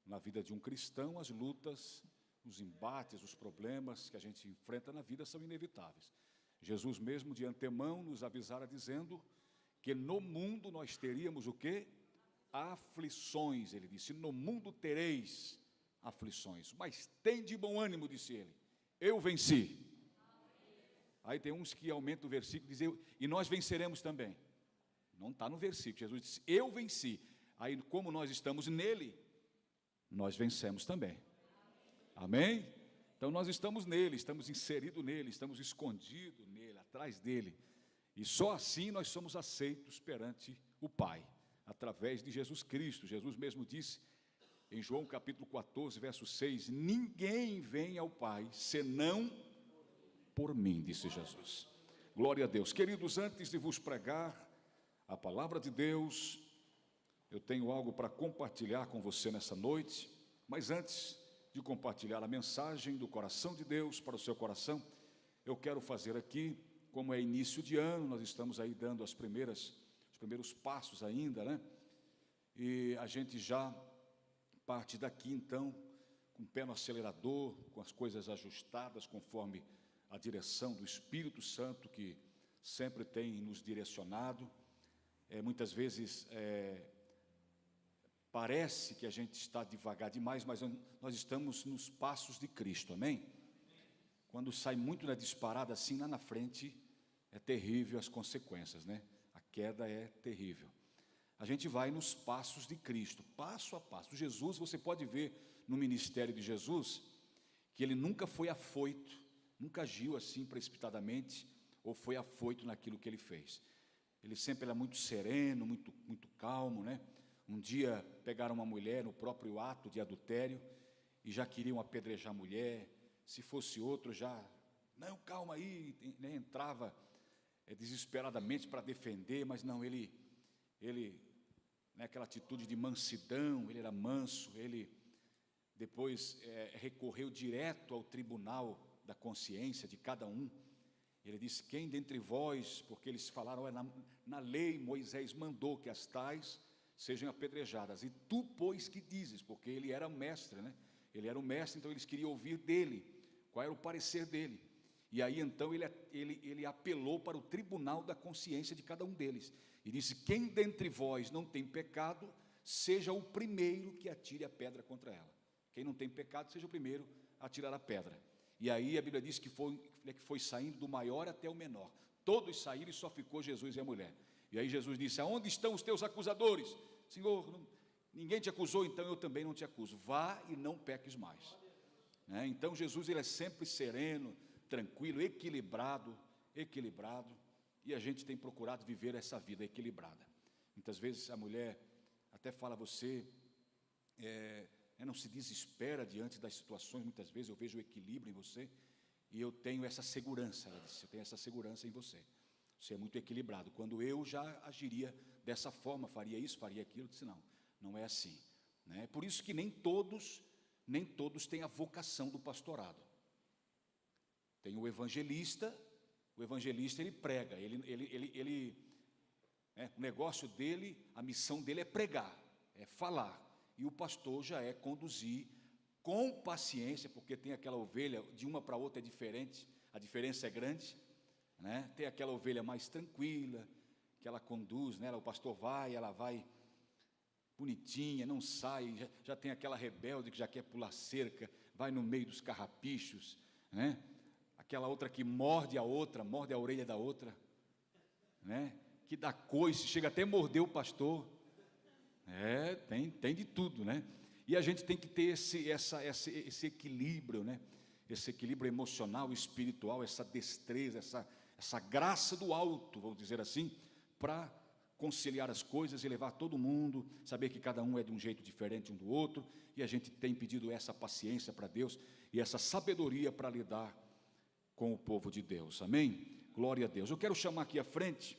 na vida de um cristão, as lutas, os embates, os problemas que a gente enfrenta na vida são inevitáveis. Jesus mesmo, de antemão, nos avisara dizendo que no mundo nós teríamos o quê? Aflições, ele disse, no mundo tereis aflições, mas tem de bom ânimo, disse ele, eu venci. Aí tem uns que aumentam o versículo e dizem, e nós venceremos também. Não está no versículo, Jesus disse, eu venci. Aí como nós estamos nele, nós vencemos também. Amém? Então nós estamos nele, estamos inseridos nele, estamos escondidos nele, atrás dele. E só assim nós somos aceitos perante o Pai, através de Jesus Cristo. Jesus mesmo disse, em João capítulo 14, verso 6, ninguém vem ao Pai, senão por mim, disse Jesus. Glória a Deus. Queridos, antes de vos pregar a palavra de Deus, eu tenho algo para compartilhar com você nessa noite, mas antes de compartilhar a mensagem do coração de Deus para o seu coração, eu quero fazer aqui, como é início de ano, nós estamos aí dando os primeiros passos ainda, né? E a gente já parte daqui então, com o pé no acelerador, com as coisas ajustadas, conforme a direção do Espírito Santo, que sempre tem nos direcionado. Muitas vezes parece que a gente está devagar demais, mas nós estamos nos passos de Cristo, amém? Quando sai muito na disparada assim, lá na frente, é terrível as consequências, né? A queda é terrível. A gente vai nos passos de Cristo, passo a passo. Jesus, você pode ver no ministério de Jesus, que ele nunca foi afoito, nunca agiu assim precipitadamente, ou foi afoito naquilo que ele fez. Ele sempre era muito sereno, muito calmo, né? Um dia pegaram uma mulher no próprio ato de adultério e já queriam apedrejar a mulher. Se fosse outro já, não, calma aí, né? Entrava desesperadamente para defender, mas não, ele né, aquela atitude de mansidão, ele era manso, ele depois recorreu direto ao tribunal da consciência de cada um. Ele disse, quem dentre vós, porque eles falaram, na lei Moisés mandou que as tais sejam apedrejadas, e tu, pois, que dizes? Porque ele era mestre, né? Ele era o mestre, então eles queriam ouvir dele, qual era o parecer dele. E aí então ele apelou para o tribunal da consciência de cada um deles, e disse, quem dentre vós não tem pecado, seja o primeiro que atire a pedra contra ela. Quem não tem pecado, seja o primeiro a atirar a pedra. E aí a Bíblia diz que foi saindo do maior até o menor. Todos saíram e só ficou Jesus e a mulher. E aí Jesus disse, aonde estão os teus acusadores? Senhor, ninguém te acusou, então eu também não te acuso. Vá e não peques mais. Então Jesus ele é sempre sereno, tranquilo, equilibrado, e a gente tem procurado viver essa vida equilibrada. Muitas vezes a mulher até fala a você, não se desespera diante das situações, muitas vezes eu vejo o equilíbrio em você, e eu tenho essa segurança, ela disse, eu tenho essa segurança em você. Você é muito equilibrado. Quando eu já agiria dessa forma, faria isso, faria aquilo, eu disse, não é assim. Né? Por isso que nem todos têm a vocação do pastorado. Tem o evangelista ele prega, o negócio dele, a missão dele é pregar, é falar, e o pastor já é conduzir com paciência, porque tem aquela ovelha, de uma para outra é diferente, a diferença é grande, né? Tem aquela ovelha mais tranquila, que ela conduz, né? O pastor ela vai bonitinha, não sai, já tem aquela rebelde que já quer pular cerca, vai no meio dos carrapichos, né? Aquela outra que morde a orelha da outra, né? Que dá coice, chega até a morder o pastor. Tem de tudo, né? E a gente tem que ter esse equilíbrio, né? Esse equilíbrio emocional, espiritual, essa destreza, essa graça do alto, vamos dizer assim, para conciliar as coisas e levar todo mundo, saber que cada um é de um jeito diferente um do outro, e a gente tem pedido essa paciência para Deus e essa sabedoria para lidar com o povo de Deus, amém? Glória a Deus. Eu quero chamar aqui à frente,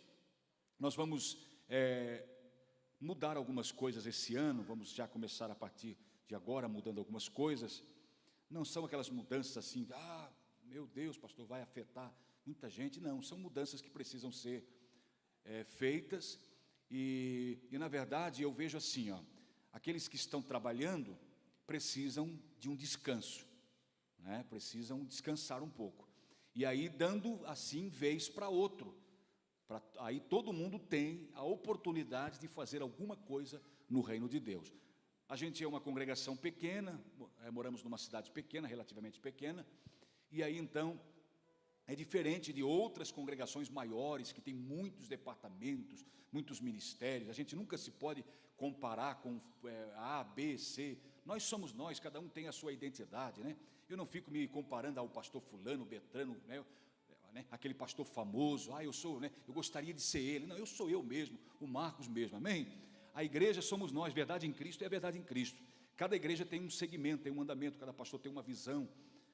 nós vamos mudar algumas coisas esse ano, vamos já começar a partir de agora, mudando algumas coisas. Não são aquelas mudanças assim, meu Deus, pastor, vai afetar muita gente. Não, são mudanças que precisam ser feitas, e na verdade eu vejo assim, aqueles que estão trabalhando, precisam de um descanso, né? Precisam descansar um pouco. E aí, dando assim vez para outro, aí todo mundo tem a oportunidade de fazer alguma coisa no reino de Deus. A gente é uma congregação pequena, moramos numa cidade pequena, relativamente pequena, e aí então é diferente de outras congregações maiores, que tem muitos departamentos, muitos ministérios. A gente nunca se pode comparar com A, B, C. Nós somos nós, cada um tem a sua identidade, né? Eu não fico me comparando ao pastor fulano, Betrano, né? Aquele pastor famoso, eu gostaria de ser ele. Não, eu sou eu mesmo, o Marcos mesmo, amém? A igreja somos nós, verdade em Cristo é a verdade em Cristo. Cada igreja tem um segmento, tem um mandamento, cada pastor tem uma visão,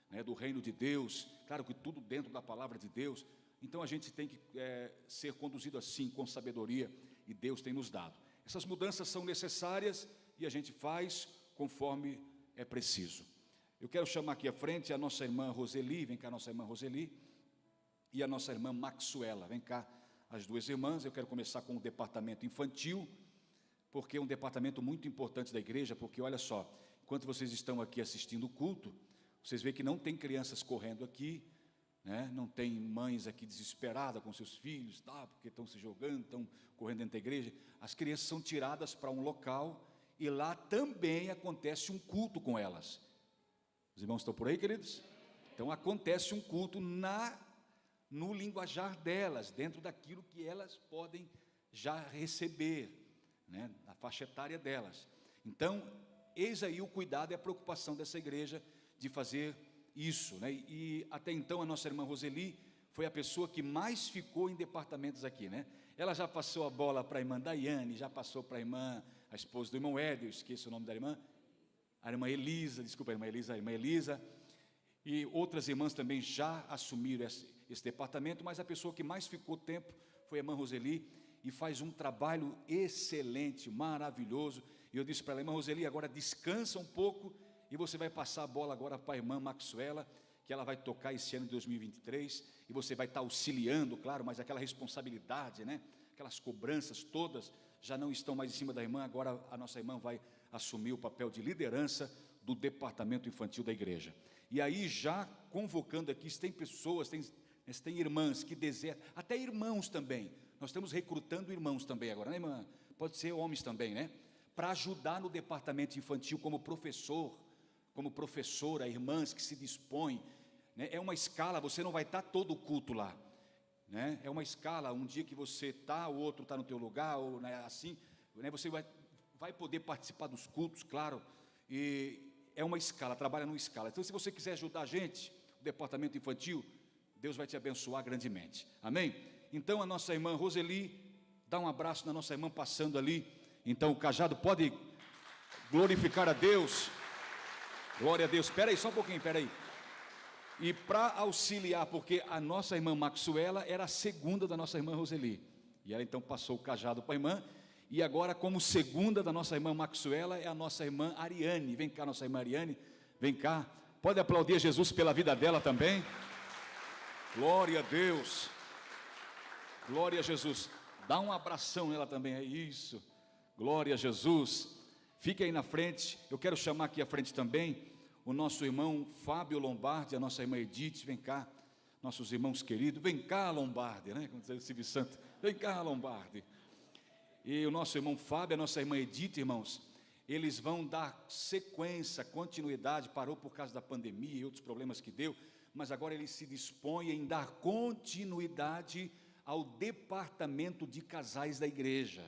né, do reino de Deus, claro que tudo dentro da palavra de Deus. Então a gente tem que ser conduzido assim, com sabedoria, e Deus tem nos dado. Essas mudanças são necessárias e a gente faz conforme é preciso. Eu quero chamar aqui à frente a nossa irmã Roseli, vem cá, nossa irmã Roseli, e a nossa irmã Maxuela, vem cá, as duas irmãs. Eu quero começar com o departamento infantil, porque é um departamento muito importante da igreja, porque olha só, enquanto vocês estão aqui assistindo o culto, vocês veem que não tem crianças correndo aqui, né? Não tem mães aqui desesperadas com seus filhos, tá, porque estão se jogando, estão correndo dentro da igreja. As crianças são tiradas para um local, e lá também acontece um culto com elas. Os irmãos estão por aí, queridos? Então acontece um culto no linguajar delas, dentro daquilo que elas podem já receber, né, na faixa etária delas. Então, eis aí o cuidado e a preocupação dessa igreja de fazer isso, né? E até então a nossa irmã Roseli foi a pessoa que mais ficou em departamentos aqui, né? Ela já passou a bola para a irmã Daiane, já passou para a irmã, a esposa do irmão Édio, esqueço o nome da irmã, a irmã Elisa, desculpa, a irmã Elisa, e outras irmãs também já assumiram esse departamento, mas a pessoa que mais ficou tempo foi a irmã Roseli, e faz um trabalho excelente, maravilhoso. E eu disse para ela: irmã Roseli, agora descansa um pouco, e você vai passar a bola agora para a irmã Maxuela, que ela vai tocar esse ano de 2023, e você vai estar auxiliando, claro, mas aquela responsabilidade, né, aquelas cobranças todas, já não estão mais em cima da irmã. Agora a nossa irmã vai assumir o papel de liderança do departamento infantil da igreja. E aí, já convocando aqui, tem pessoas, tem irmãs que desejam, até irmãos também, nós estamos recrutando irmãos também agora, né, irmã? Pode ser homens também, né? Para ajudar no departamento infantil como professor, como professora, irmãs que se dispõem, né? É uma escala, você não vai estar todo o culto lá, né? É uma escala, um dia que você está, o outro está no teu lugar, ou, né, assim, né, você vai poder participar dos cultos, claro, e é uma escala, trabalha numa escala. Então, se você quiser ajudar a gente, o departamento infantil, Deus vai te abençoar grandemente, amém? Então, a nossa irmã Roseli, dá um abraço na nossa irmã passando ali. Então, o cajado pode glorificar a Deus. Glória a Deus. Espera aí, só um pouquinho, espera aí. E para auxiliar, porque a nossa irmã Maxuela era a segunda da nossa irmã Roseli, e ela então passou o cajado para a irmã, e agora, como segunda da nossa irmã Maxuela, é a nossa irmã Ariane. Vem cá, nossa irmã Ariane, vem cá. Pode aplaudir a Jesus pela vida dela também. Glória a Deus. Glória a Jesus. Dá um abração nela também, é isso. Glória a Jesus. Fique aí na frente. Eu quero chamar aqui à frente também o nosso irmão Fábio Lombardi, a nossa irmã Edith. Vem cá, nossos irmãos queridos. Vem cá, Lombardi, né? Como diz o Silvio Santos. Vem cá, Lombardi. E o nosso irmão Fábio, a nossa irmã Edith, irmãos, eles vão dar sequência, continuidade. Parou por causa da pandemia e outros problemas que deu, mas agora eles se dispõem em dar continuidade ao departamento de casais da igreja,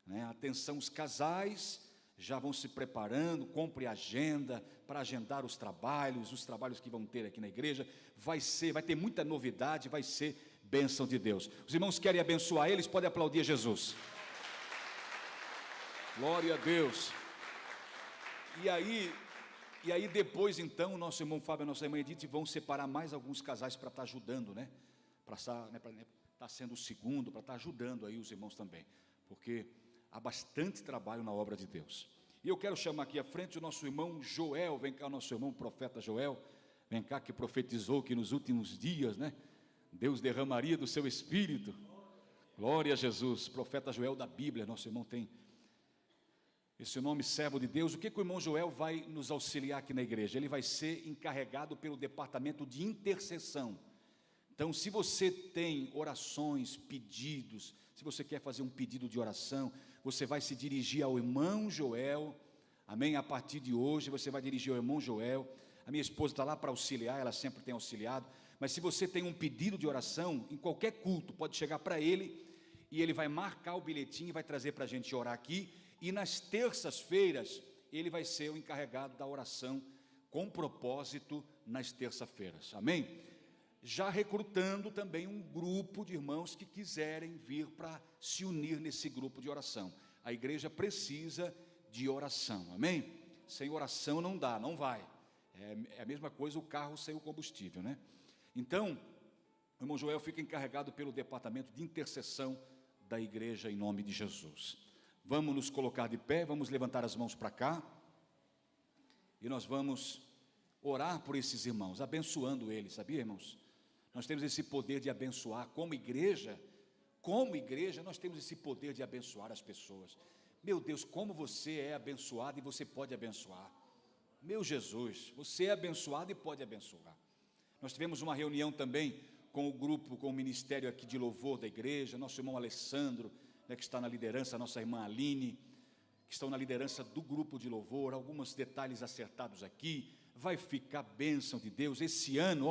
né? Atenção, os casais já vão se preparando, compre agenda para agendar os trabalhos que vão ter aqui na igreja. Vai ter muita novidade, vai ser bênção de Deus. Os irmãos querem abençoar eles, podem aplaudir a Jesus. Glória a Deus. E aí depois então, o nosso irmão Fábio e a nossa irmã Edith vão separar mais alguns casais para estar ajudando, né? Para estar sendo o segundo, para estar ajudando aí os irmãos também, porque há bastante trabalho na obra de Deus. E eu quero chamar aqui à frente o nosso irmão Joel. Vem cá, o nosso irmão profeta Joel, vem cá, que profetizou que nos últimos dias, né, Deus derramaria do seu Espírito. Glória a Jesus. Profeta Joel da Bíblia, nosso irmão tem esse nome servo de Deus, o que o irmão Joel vai nos auxiliar aqui na igreja? Ele vai ser encarregado pelo departamento de intercessão. Então, se você tem orações, pedidos, se você quer fazer um pedido de oração, você vai se dirigir ao irmão Joel, amém? A partir de hoje, você vai dirigir ao irmão Joel. A minha esposa está lá para auxiliar, ela sempre tem auxiliado. Mas se você tem um pedido de oração, em qualquer culto, pode chegar para ele, e ele vai marcar o bilhetinho e vai trazer para a gente orar aqui. E nas terças-feiras, ele vai ser o encarregado da oração com propósito nas terças-feiras, amém? Já recrutando também um grupo de irmãos que quiserem vir para se unir nesse grupo de oração. A igreja precisa de oração, amém? Sem oração não dá, não vai. É a mesma coisa o carro sem o combustível, né? Então, o irmão Joel fica encarregado pelo departamento de intercessão da igreja em nome de Jesus. Vamos nos colocar de pé, vamos levantar as mãos para cá, e nós vamos orar por esses irmãos, abençoando eles, sabia, irmãos? Nós temos esse poder de abençoar, como igreja, nós temos esse poder de abençoar as pessoas. Meu Deus, como você é abençoado e você pode abençoar. Meu Jesus, você é abençoado e pode abençoar. Nós tivemos uma reunião também com o grupo, com o ministério aqui de louvor da igreja, nosso irmão Alessandro, né, que está na liderança, a nossa irmã Aline, que estão na liderança do grupo de louvor, alguns detalhes acertados aqui, vai ficar bênção de Deus, esse ano,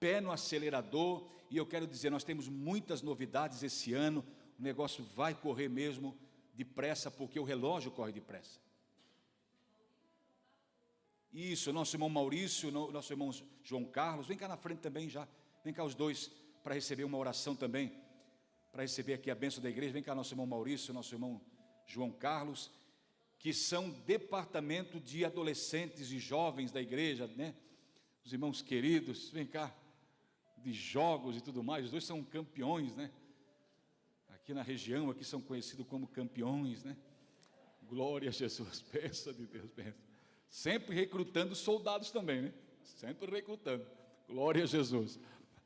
pé no acelerador, e eu quero dizer, nós temos muitas novidades esse ano, o negócio vai correr mesmo depressa, porque o relógio corre depressa. Isso, nosso irmão Maurício, nosso irmão João Carlos, vem cá na frente também já, vem cá os dois, para receber uma oração também, para receber aqui a bênção da igreja, vem cá nosso irmão Maurício, nosso irmão João Carlos, que são departamento de adolescentes e jovens da igreja, né? Os irmãos queridos, vem cá, de jogos e tudo mais, os dois são campeões, né? Aqui na região, aqui são conhecidos como campeões, né? Glória a Jesus, bênção de Deus, bênção. Sempre recrutando soldados também, né? Sempre recrutando, glória a Jesus.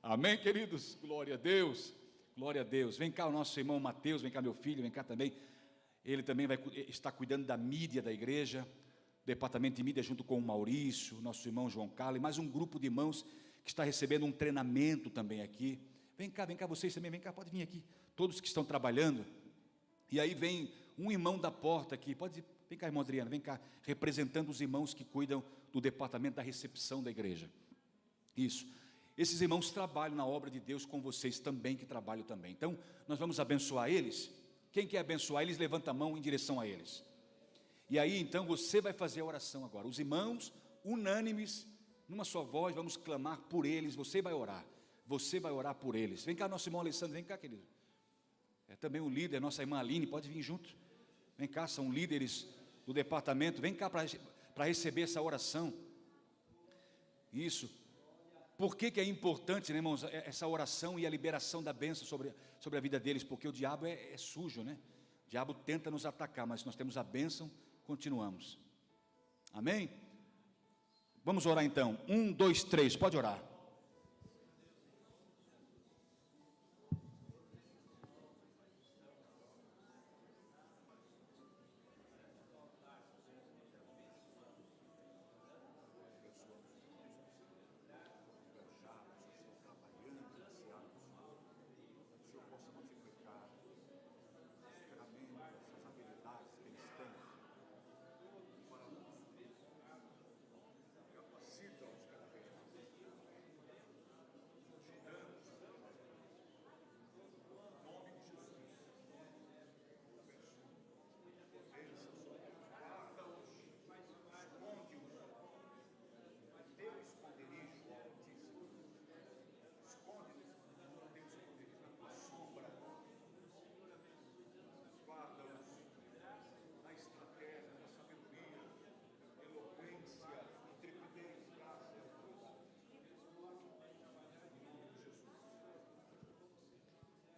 Amém, queridos? Glória a Deus, glória a Deus. Vem cá o nosso irmão Mateus, vem cá meu filho, vem cá também. Ele também vai estar cuidando da mídia da igreja, departamento de mídia junto com o Maurício, nosso irmão João Carlos, e mais um grupo de irmãos que está recebendo um treinamento também aqui. Vem cá vocês também, vem cá, pode vir aqui, todos que estão trabalhando. E aí vem um irmão da porta aqui, vem cá, irmão Adriano, vem cá, representando os irmãos que cuidam do departamento da recepção da igreja. Isso. Esses irmãos trabalham na obra de Deus com vocês também, que trabalham também. Então, nós vamos abençoar eles. Quem quer abençoar eles, levanta a mão em direção a eles. E aí, então, você vai fazer a oração agora. Os irmãos, unânimes, numa só voz, vamos clamar por eles. Você vai orar por eles. Vem cá, nosso irmão Alessandro, vem cá, querido. É também um líder, nossa irmã Aline, pode vir junto. Vem cá, são líderes do departamento. Vem cá para receber essa oração. Isso. Por que é importante, né, irmãos, essa oração e a liberação da bênção sobre a vida deles? Porque o diabo é sujo, né? O diabo tenta nos atacar, mas nós temos a bênção, continuamos. Amém? Vamos orar então. 1, 2, 3, pode orar.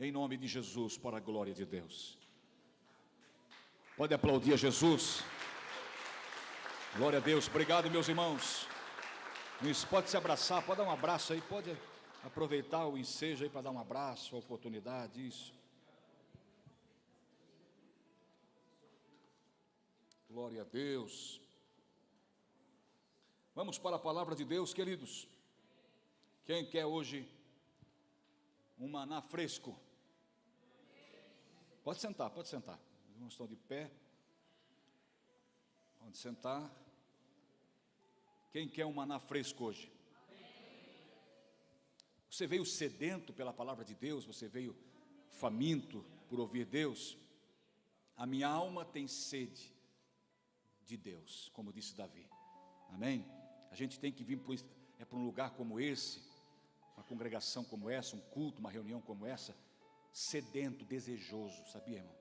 Em nome de Jesus, para a glória de Deus. Pode aplaudir a Jesus. Glória a Deus. Obrigado, meus irmãos. Isso, pode se abraçar, pode dar um abraço aí, pode aproveitar o ensejo aí para dar um abraço, a oportunidade, isso. Glória a Deus. Vamos para a palavra de Deus, queridos. Quem quer hoje um maná fresco? Pode sentar, pode sentar. Os irmãos estão de pé. Pode sentar. Quem quer um maná fresco hoje? Você veio sedento pela palavra de Deus, você veio faminto por ouvir Deus. A minha alma tem sede de Deus, como disse Davi. Amém? A gente tem que vir para um lugar como esse, uma congregação como essa, um culto, uma reunião como essa, sedento, desejoso, sabia, irmão?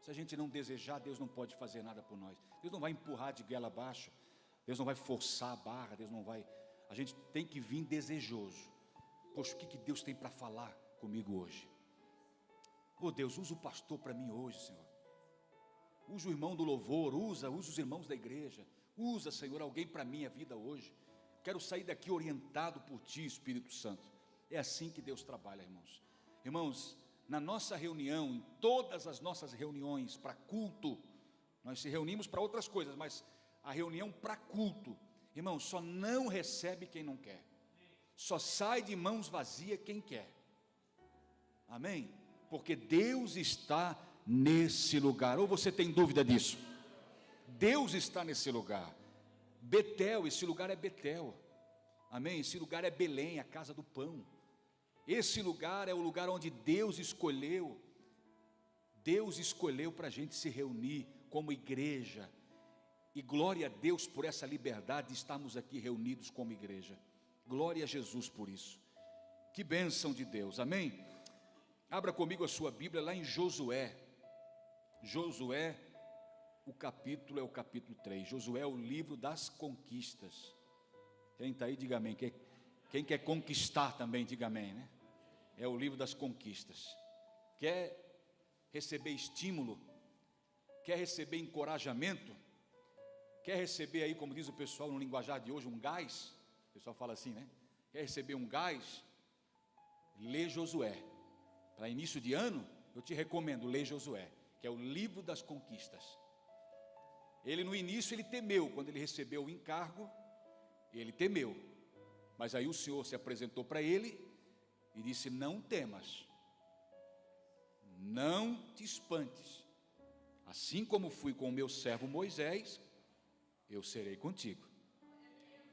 Se a gente não desejar, Deus não pode fazer nada por nós. Deus não vai empurrar de goela abaixo, Deus não vai forçar a barra, Deus não vai. A gente tem que vir desejoso. Poxa, o que Deus tem para falar comigo hoje? Oh Deus, usa o pastor para mim hoje, Senhor. Usa o irmão do louvor, usa os irmãos da igreja. Usa, Senhor, alguém para a minha vida hoje. Quero sair daqui orientado por Ti, Espírito Santo. É assim que Deus trabalha, irmãos. Irmãos, na nossa reunião, em todas as nossas reuniões para culto, nós se reunimos para outras coisas, mas a reunião para culto, irmãos, só não recebe quem não quer. Só sai de mãos vazias quem quer. Amém? Porque Deus está nesse lugar. Ou você tem dúvida disso? Deus está nesse lugar. Betel, esse lugar é Betel. Amém? Esse lugar é Belém, a casa do pão. Esse lugar é o lugar onde Deus escolheu. Deus escolheu para a gente se reunir como igreja. E glória a Deus por essa liberdade de estarmos aqui reunidos como igreja. Glória a Jesus por isso. Que bênção de Deus, amém? Abra comigo a sua Bíblia lá em Josué. Josué, o capítulo é o capítulo 3. Josué é o livro das conquistas. Quem está aí, diga amém. Quem quer conquistar também, diga amém, né? É o livro das conquistas. Quer receber estímulo? Quer receber encorajamento? Quer receber aí, como diz o pessoal no linguajar de hoje, um gás? O pessoal fala assim, né? Quer receber um gás? Lê Josué. Para início de ano, eu te recomendo, lê Josué, que é o livro das conquistas. Ele no início, ele temeu, quando ele recebeu o encargo, ele temeu. Mas aí o Senhor se apresentou para ele e disse, não temas, não te espantes. Assim como fui com o meu servo Moisés, eu serei contigo.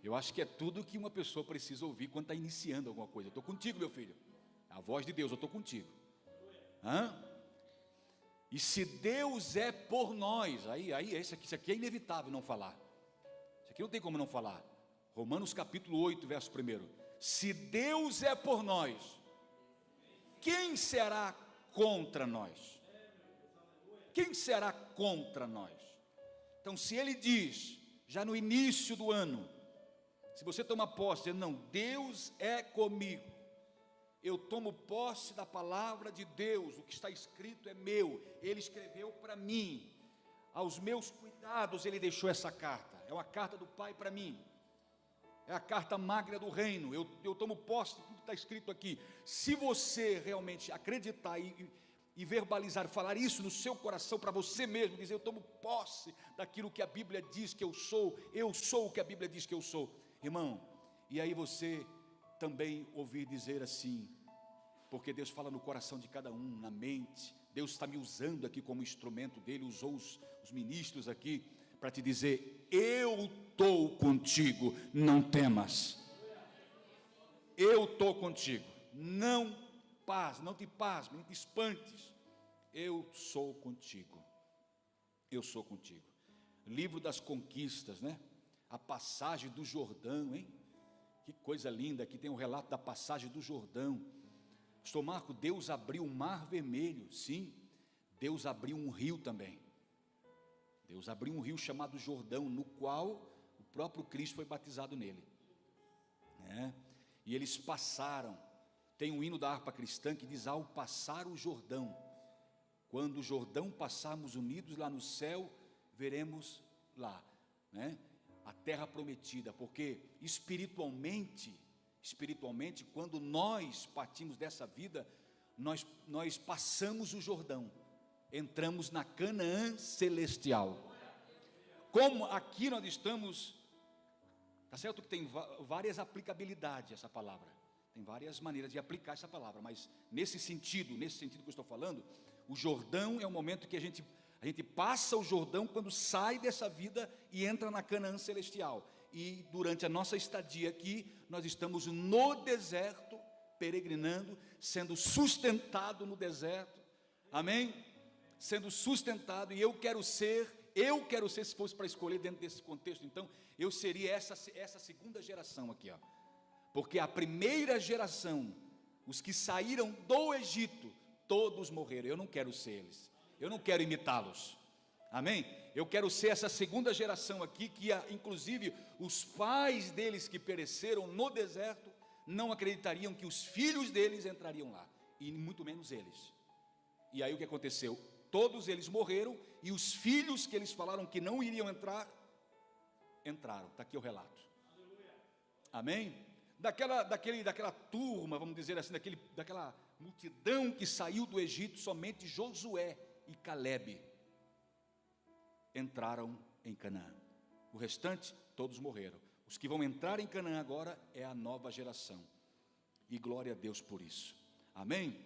Eu acho que é tudo que uma pessoa precisa ouvir quando está iniciando alguma coisa. Eu estou contigo, meu filho. A voz de Deus, eu estou contigo. E se Deus é por nós, aí isso aqui é inevitável não falar. Isso aqui não tem como não falar. Romanos capítulo 8, verso 1. Se Deus é por nós, quem será contra nós? Quem será contra nós? Então, se Ele diz, já no início do ano, se você toma posse, dizendo, não, Deus é comigo, eu tomo posse da palavra de Deus, o que está escrito é meu, Ele escreveu para mim, aos meus cuidados Ele deixou essa carta, é uma carta do Pai para mim, é a carta magna do reino, eu tomo posse de tudo que está escrito aqui. Se você realmente acreditar e verbalizar, falar isso no seu coração para você mesmo, dizer, eu tomo posse daquilo que a Bíblia diz que eu sou o que a Bíblia diz que eu sou, irmão, e aí você também ouvir dizer assim, porque Deus fala no coração de cada um, na mente, Deus está me usando aqui como instrumento dele, usou os ministros aqui, para te dizer, eu estou contigo, não temas, eu estou contigo, não te pasmes, não te espantes, eu sou contigo, livro das conquistas, né? A passagem do Jordão, hein? Que coisa linda, aqui tem um relato da passagem do Jordão. Pastor Marco, Deus abriu o mar vermelho, sim, Deus abriu um rio também, Deus abriu um rio chamado Jordão, no qual o próprio Cristo foi batizado nele, né? E eles passaram, tem um hino da harpa cristã que diz, ao passar o Jordão, quando o Jordão passarmos unidos lá no céu, veremos lá, né? A terra prometida, porque espiritualmente, quando nós partimos dessa vida, nós passamos o Jordão, entramos na Canaã celestial, como aqui nós estamos, tá certo que tem várias aplicabilidades essa palavra, tem várias maneiras de aplicar essa palavra, mas nesse sentido que eu estou falando, o Jordão é o momento que a gente passa o Jordão quando sai dessa vida e entra na Canaã celestial. E durante a nossa estadia aqui, nós estamos no deserto, peregrinando, sendo sustentado no deserto, amém? Sendo sustentado, e eu quero ser, se fosse para escolher dentro desse contexto, então, eu seria essa segunda geração aqui, ó. Porque a primeira geração, os que saíram do Egito, todos morreram. Eu não quero ser eles, eu não quero imitá-los, amém? Eu quero ser essa segunda geração aqui, que inclusive os pais deles que pereceram no deserto, não acreditariam que os filhos deles entrariam lá, e muito menos eles. E aí o que aconteceu? Todos eles morreram, e os filhos que eles falaram que não iriam entrar, entraram. Está aqui o relato, amém? Daquela turma, vamos dizer assim, daquela multidão que saiu do Egito, somente Josué e Calebe entraram em Canaã. O restante, todos morreram. Os que vão entrar em Canaã agora é a nova geração, e glória a Deus por isso, amém?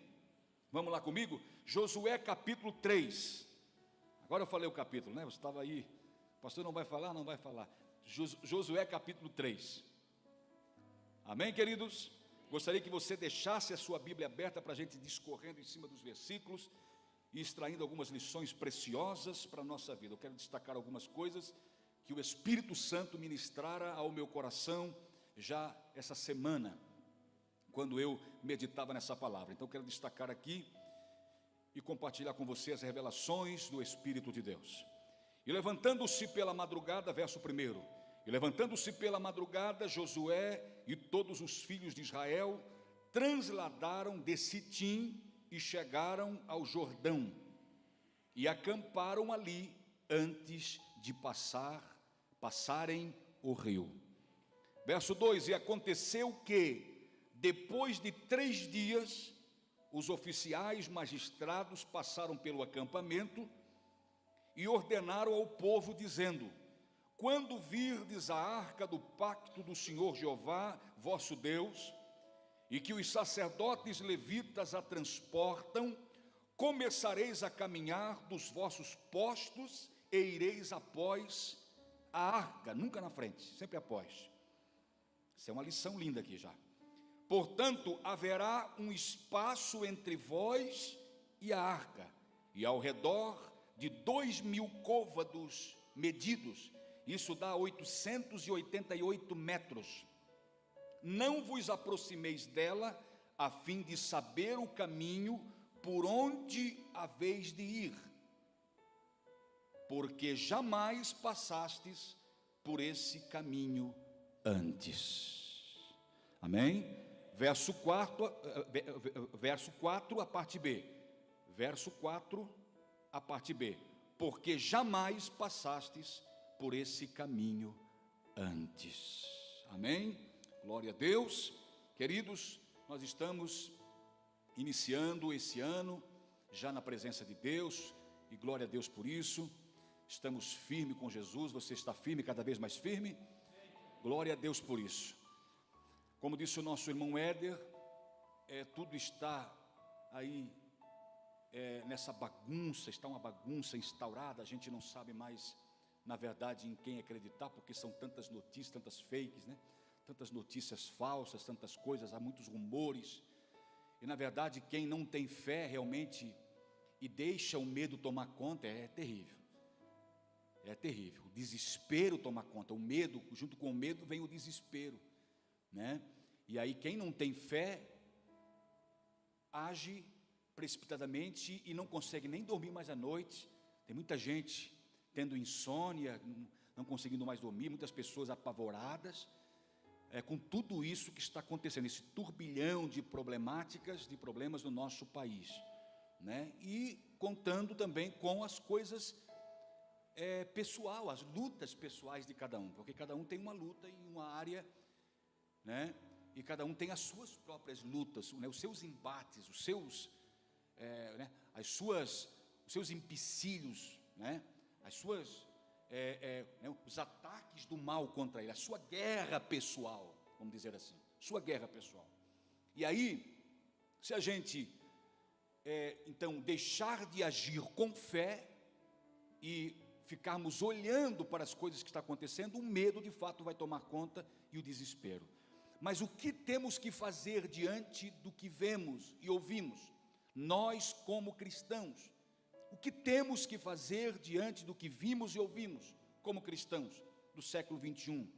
Vamos lá comigo? Josué capítulo 3, agora eu falei o capítulo, né? Você estava aí, o pastor não vai falar? Não vai falar. Josué capítulo 3, amém, queridos? Gostaria que você deixasse a sua Bíblia aberta para a gente discorrendo em cima dos versículos e extraindo algumas lições preciosas para a nossa vida. Eu quero destacar algumas coisas que o Espírito Santo ministrara ao meu coração já essa semana, quando eu meditava nessa palavra. Então eu quero destacar aqui e compartilhar com você as revelações do Espírito de Deus. E levantando-se pela madrugada, verso 1, e levantando-se pela madrugada, Josué e todos os filhos de Israel transladaram de Sitim e chegaram ao Jordão, e acamparam ali antes de passarem o rio. Verso 2, e aconteceu que, depois de 3 dias, os oficiais magistrados passaram pelo acampamento e ordenaram ao povo, dizendo: quando virdes a arca do pacto do Senhor Jeová, vosso Deus, e que os sacerdotes levitas a transportam, começareis a caminhar dos vossos postos e ireis após a arca, nunca na frente, sempre após. Isso é uma lição linda aqui já. Portanto, haverá um espaço entre vós e a arca, e ao redor de 2.000 côvados medidos, isso dá 888 metros. Não vos aproximeis dela, a fim de saber o caminho por onde haveis de ir, porque jamais passastes por esse caminho antes. Amém? Verso 4, a parte B. Verso 4, a parte B. Porque jamais passastes por esse caminho antes. Amém? Glória a Deus. Queridos, nós estamos iniciando esse ano já na presença de Deus, e glória a Deus por isso. Estamos firmes com Jesus. Você está firme, cada vez mais firme? Glória a Deus por isso. Como disse o nosso irmão Éder, tudo está aí nessa bagunça, está uma bagunça instaurada, a gente não sabe mais, na verdade, em quem acreditar, porque são tantas notícias, tantas fakes, né? Tantas notícias falsas, tantas coisas, há muitos rumores, e na verdade quem não tem fé realmente e deixa o medo tomar conta, é terrível, o desespero tomar conta, o medo, junto com o medo vem o desespero, né? E aí quem não tem fé, age precipitadamente e não consegue nem dormir mais à noite. Tem muita gente tendo insônia, não conseguindo mais dormir, muitas pessoas apavoradas, com tudo isso que está acontecendo, esse turbilhão de problemáticas, de problemas no nosso país, né? E contando também com as coisas pessoal, as lutas pessoais de cada um, porque cada um tem uma luta em uma área, né? E cada um tem as suas próprias lutas, né? Os seus embates, os seus, né? Os seus empecilhos, né? As suas os ataques do mal contra ele, a sua guerra pessoal, vamos dizer assim, sua guerra pessoal. E aí, se a gente, então, deixar de agir com fé e ficarmos olhando para as coisas que estão acontecendo, o medo de fato vai tomar conta e o desespero. Mas o que temos que fazer diante do que vemos e ouvimos? Nós como cristãos, o que temos que fazer diante do que vimos e ouvimos como cristãos do século 21,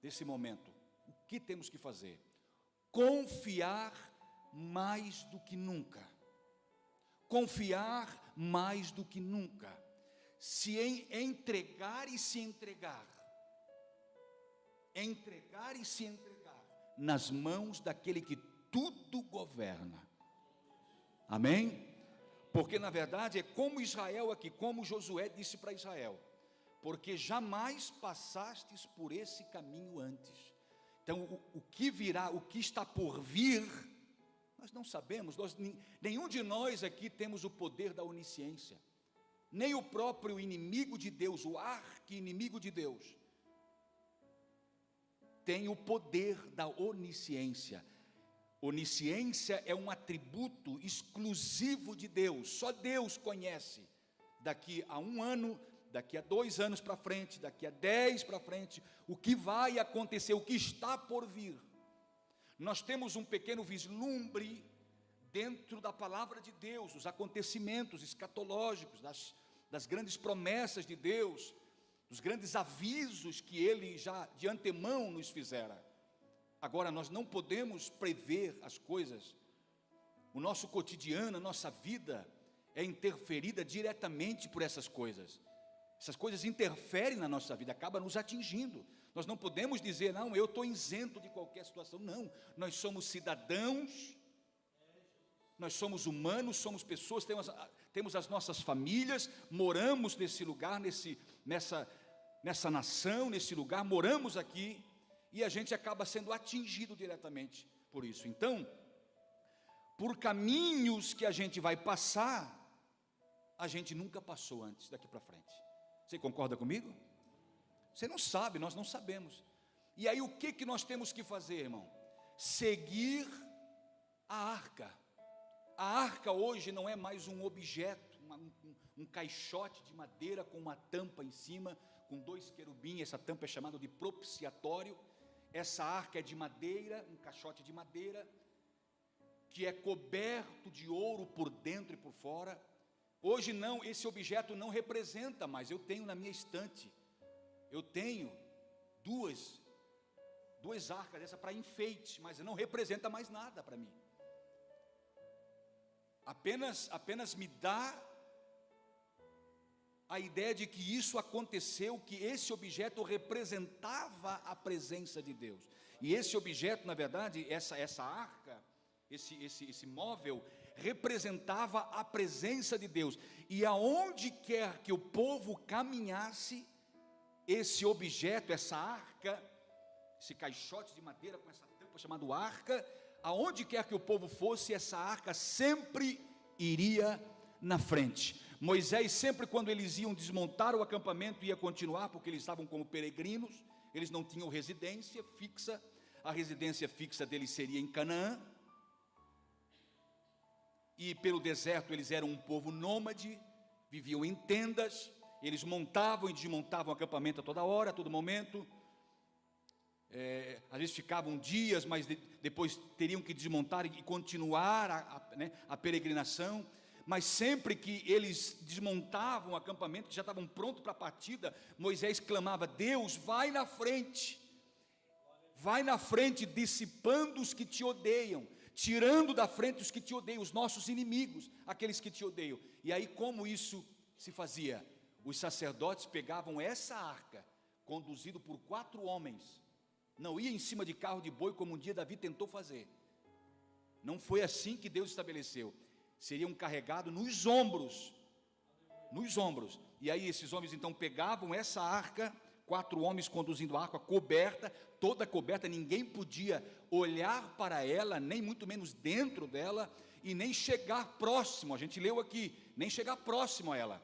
desse momento? O que temos que fazer? Confiar mais do que nunca. Confiar mais do que nunca. Se entregar e se entregar. Entregar e se entregar nas mãos daquele que tudo governa. Amém? Porque na verdade é como Israel aqui, como Josué disse para Israel: porque jamais passastes por esse caminho antes. Então o que virá, o que está por vir, nós não sabemos. Nenhum de nós aqui temos o poder da onisciência, nem o próprio inimigo de Deus, o arqui-inimigo de Deus, tem o poder da onisciência. Onisciência é um atributo exclusivo de Deus. Só Deus conhece daqui a 1 ano, daqui a 2 anos para frente, daqui a 10 para frente, o que vai acontecer, o que está por vir. Nós temos um pequeno vislumbre dentro da palavra de Deus, os acontecimentos escatológicos, das grandes promessas de Deus, dos grandes avisos que Ele já de antemão nos fizera. Agora, nós não podemos prever as coisas. O nosso cotidiano, a nossa vida é interferida diretamente por essas coisas. Essas coisas interferem na nossa vida, acabam nos atingindo. Nós não podemos dizer: não, eu estou isento de qualquer situação. Não, nós somos cidadãos, nós somos humanos, somos pessoas, temos as nossas famílias, moramos nesse lugar, nessa nação, nesse lugar, moramos aqui, e a gente acaba sendo atingido diretamente por isso. Então, por caminhos que a gente vai passar, a gente nunca passou antes, daqui para frente. Você concorda comigo? Você não sabe, nós não sabemos. E aí o que nós temos que fazer, irmão? Seguir a arca. A arca hoje não é mais um objeto, um caixote de madeira com uma tampa em cima, com 2 querubins. Essa tampa é chamada de propiciatório. Essa arca é de madeira, um caixote de madeira, que é coberto de ouro por dentro e por fora. Hoje não, esse objeto não representa mais. Eu tenho na minha estante, eu tenho duas arcas dessa para enfeite, mas não representa mais nada para mim. Apenas me dá a ideia de que isso aconteceu, que esse objeto representava a presença de Deus. E esse objeto, na verdade, essa arca, esse móvel, representava a presença de Deus. E aonde quer que o povo caminhasse, esse objeto, essa arca, esse caixote de madeira com essa tampa chamada arca, aonde quer que o povo fosse, essa arca sempre iria na frente. Moisés, sempre quando eles iam desmontar o acampamento, ia continuar, porque eles estavam como peregrinos, eles não tinham residência fixa. A residência fixa deles seria em Canaã, e pelo deserto eles eram um povo nômade, viviam em tendas, eles montavam e desmontavam o acampamento a toda hora, a todo momento. Às vezes ficavam dias, mas depois teriam que desmontar e continuar a peregrinação. Mas sempre que eles desmontavam o acampamento, que já estavam prontos para a partida, Moisés clamava: Deus, vai na frente, dissipando os que te odeiam, tirando da frente os que te odeiam, os nossos inimigos, aqueles que te odeiam. E aí, como isso se fazia? Os sacerdotes pegavam essa arca, conduzido por 4 homens, não ia em cima de carro de boi, como um dia Davi tentou fazer. Não foi assim que Deus estabeleceu. Seriam carregados nos ombros. E aí esses homens então pegavam essa arca, 4 homens conduzindo a arca coberta, toda coberta, ninguém podia olhar para ela, nem muito menos dentro dela, e nem chegar próximo. A gente leu aqui, nem chegar próximo a ela.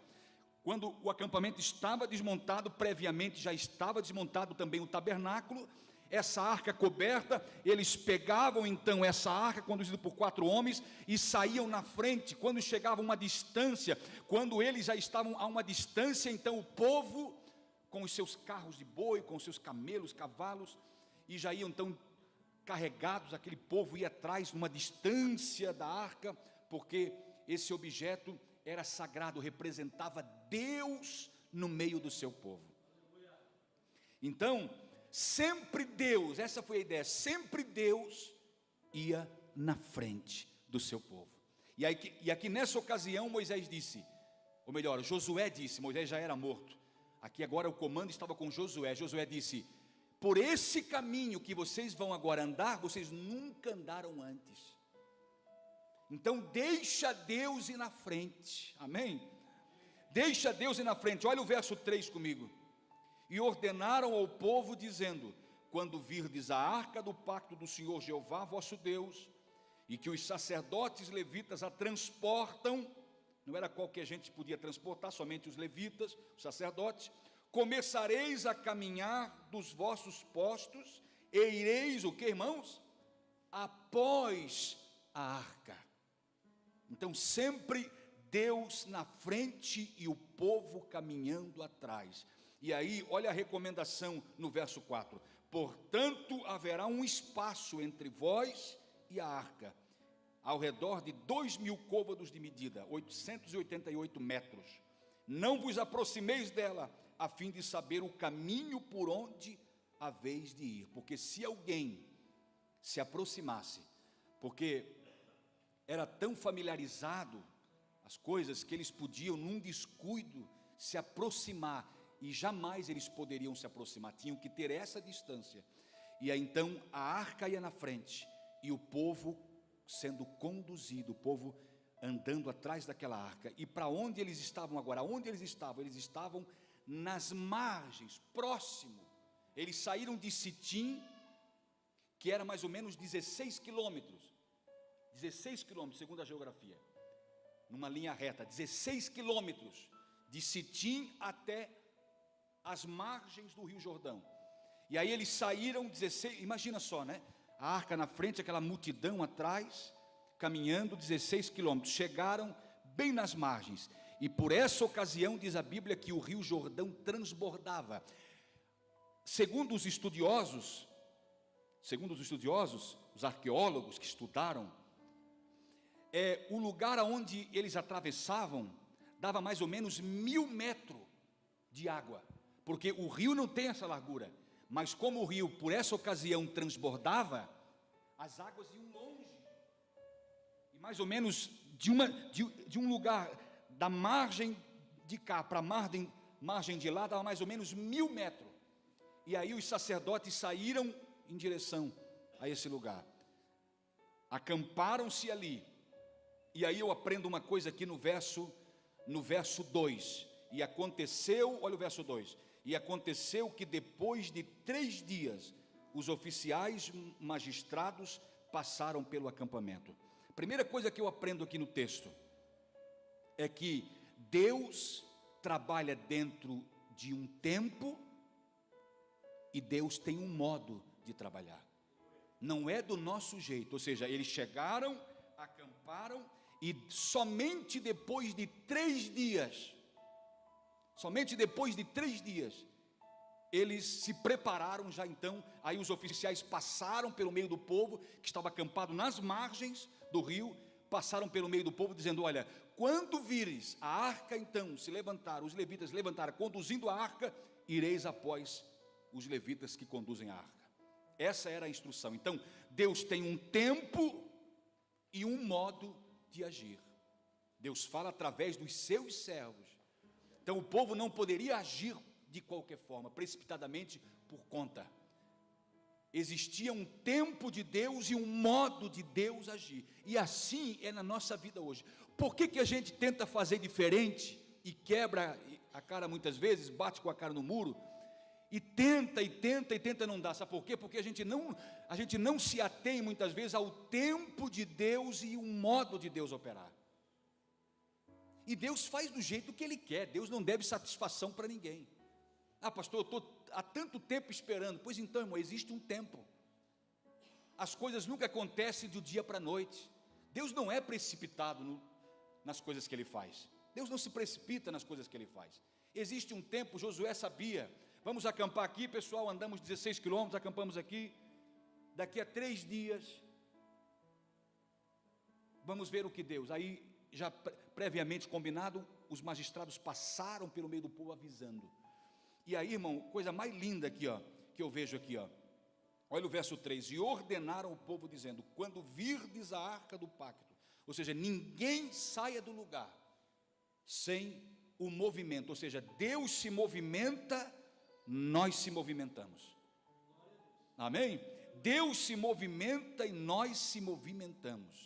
quando o acampamento estava desmontado, previamente já estava desmontado também o tabernáculo, essa arca coberta, eles pegavam então essa arca, conduzida por 4 homens, e saíam na frente. Quando chegavam a uma distância, quando eles já estavam a uma distância, então o povo, com os seus carros de boi, com os seus camelos, cavalos, e já iam então carregados, aquele povo ia atrás, numa distância da arca, porque esse objeto era sagrado, representava Deus no meio do seu povo. Então, sempre Deus, essa foi a ideia, sempre Deus ia na frente do seu povo. E aqui nessa ocasião Moisés disse, ou melhor, Josué disse, Moisés já era morto, aqui agora o comando estava com Josué. Josué disse, por esse caminho que vocês vão agora andar, vocês nunca andaram antes. Então deixa Deus ir na frente, amém? Deixa Deus ir na frente. Olha o verso 3 comigo. E ordenaram ao povo dizendo, quando virdes a arca do pacto do Senhor Jeová vosso Deus, e que os sacerdotes levitas a transportam, não era qualquer gente que podia transportar, somente os levitas, os sacerdotes, começareis a caminhar dos vossos postos, e ireis o que, irmãos? Após a arca. Então sempre Deus na frente e o povo caminhando atrás. E aí, olha a recomendação no verso 4. Portanto, haverá um espaço entre vós e a arca, ao redor de 2.000 côvados de medida, 888 metros. Não vos aproximeis dela, a fim de saber o caminho por onde haveis de ir. Porque se alguém se aproximasse, porque era tão familiarizado as coisas, que eles podiam num descuido se aproximar, e jamais eles poderiam se aproximar, tinham que ter essa distância. E aí então a arca ia na frente, e o povo sendo conduzido, o povo andando atrás daquela arca. E para onde eles estavam agora? Onde eles estavam? Eles estavam nas margens, próximo. Eles saíram de Sitim, que era mais ou menos 16 quilômetros, 16 quilômetros, segundo a geografia, numa linha reta, 16 quilômetros, de Sitim até as margens do Rio Jordão. E aí eles saíram 16, imagina só, né? A arca na frente, aquela multidão atrás, caminhando 16 quilômetros, chegaram bem nas margens, e por essa ocasião diz a Bíblia que o Rio Jordão transbordava. Segundo os estudiosos, os arqueólogos que estudaram, o lugar aonde eles atravessavam dava mais ou menos 1.000 metros de água, porque o rio não tem essa largura, mas como o rio por essa ocasião transbordava, as águas iam longe, e mais ou menos de um lugar, da margem de cá para a margem de lá, dava mais ou menos 1.000 metros, e aí os sacerdotes saíram em direção a esse lugar, acamparam-se ali. E aí eu aprendo uma coisa aqui no verso 2, e aconteceu, olha o verso 2, e aconteceu que depois de 3 dias, os oficiais magistrados passaram pelo acampamento. A primeira coisa que eu aprendo aqui no texto, é que Deus trabalha dentro de um tempo, e Deus tem um modo de trabalhar, não é do nosso jeito. Ou seja, eles chegaram, acamparam, e somente depois de 3 dias, eles se prepararam já então. Aí os oficiais passaram pelo meio do povo, que estava acampado nas margens do rio, passaram pelo meio do povo, dizendo, olha, quando vires a arca então se levantar, os levitas levantaram, conduzindo a arca, ireis após os levitas que conduzem a arca. Essa era a instrução. Então, Deus tem um tempo e um modo de agir. Deus fala através dos seus servos. Então o povo não poderia agir de qualquer forma, precipitadamente, por conta. Existia um tempo de Deus e um modo de Deus agir. E assim é na nossa vida hoje. Por que a gente tenta fazer diferente e quebra a cara muitas vezes, bate com a cara no muro, e tenta, não dá? Sabe por quê? Porque a gente não se atém muitas vezes ao tempo de Deus e o modo de Deus operar. E Deus faz do jeito que Ele quer. Deus não deve satisfação para ninguém. Ah, pastor, eu estou há tanto tempo esperando. Pois então, irmão, existe um tempo. As coisas nunca acontecem do dia para a noite. Deus não é precipitado nas coisas que Ele faz. Deus não se precipita nas coisas que Ele faz. Existe um tempo, Josué sabia. Vamos acampar aqui, pessoal, andamos 16 quilômetros, acampamos aqui. Daqui a 3 dias, vamos ver o que Deus. Aí, já previamente combinado, os magistrados passaram pelo meio do povo avisando. E aí, irmão, coisa mais linda aqui, ó, que eu vejo aqui, ó. Olha o verso 3, e ordenaram o povo dizendo, quando virdes a arca do pacto, ou seja, ninguém saia do lugar, sem o movimento, ou seja, Deus se movimenta, nós se movimentamos, amém? Deus se movimenta e nós se movimentamos,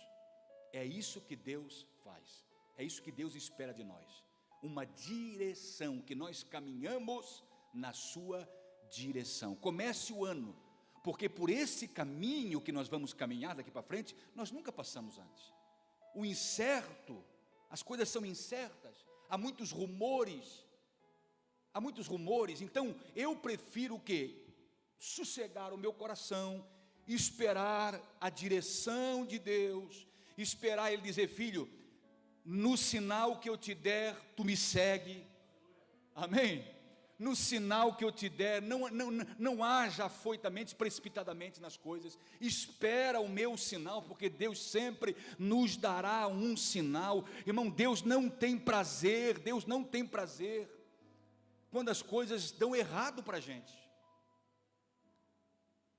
é isso que Deus faz, é isso que Deus espera de nós, uma direção, que nós caminhamos na sua direção. Comece o ano, porque por esse caminho que nós vamos caminhar daqui para frente, nós nunca passamos antes. O incerto, as coisas são incertas, há muitos rumores, então eu prefiro o quê? Sossegar o meu coração, esperar a direção de Deus, esperar Ele dizer, filho, no sinal que eu te der, tu me segue, amém? No sinal que eu te der, não haja afoitamente, precipitadamente nas coisas, espera o meu sinal, porque Deus sempre nos dará um sinal, irmão, Deus não tem prazer quando as coisas dão errado para a gente.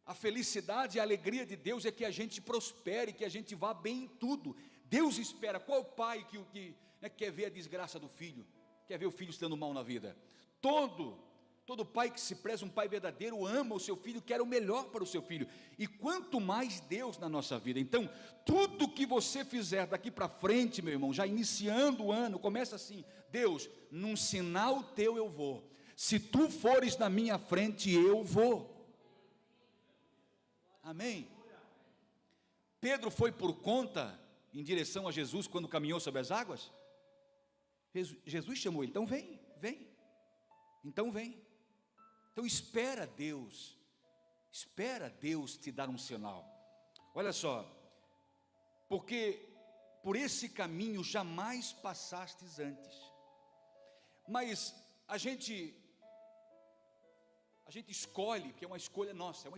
A felicidade e a alegria de Deus é que a gente prospere, que a gente vá bem em tudo. Deus espera. Qual pai que quer ver a desgraça do filho, quer ver o filho estando mal na vida? Todo pai que se preza um pai verdadeiro ama o seu filho, quer o melhor para o seu filho, e quanto mais Deus na nossa vida. Então, tudo que você fizer daqui para frente, meu irmão, já iniciando o ano, começa assim, Deus, num sinal teu eu vou, se tu fores na minha frente, eu vou, amém? Pedro foi por conta, em direção a Jesus, quando caminhou sobre as águas, Jesus chamou ele, então vem, então espera Deus te dar um sinal. Olha só, porque por esse caminho jamais passastes antes, mas a gente escolhe, porque é uma escolha nossa,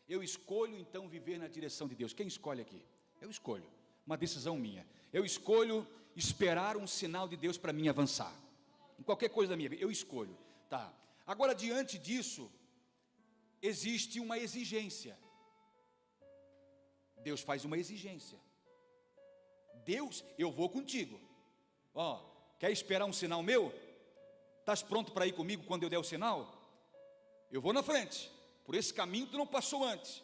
eu escolho então viver na direção de Deus. Quem escolhe aqui? Eu escolho, uma decisão minha, eu escolho esperar um sinal de Deus para mim avançar, em qualquer coisa da minha vida, eu escolho, tá? Agora, diante disso, existe uma exigência. Deus faz uma exigência. Deus, eu vou contigo. Ó, quer esperar um sinal meu? Estás pronto para ir comigo quando eu der o sinal? Eu vou na frente. Por esse caminho tu não passou antes.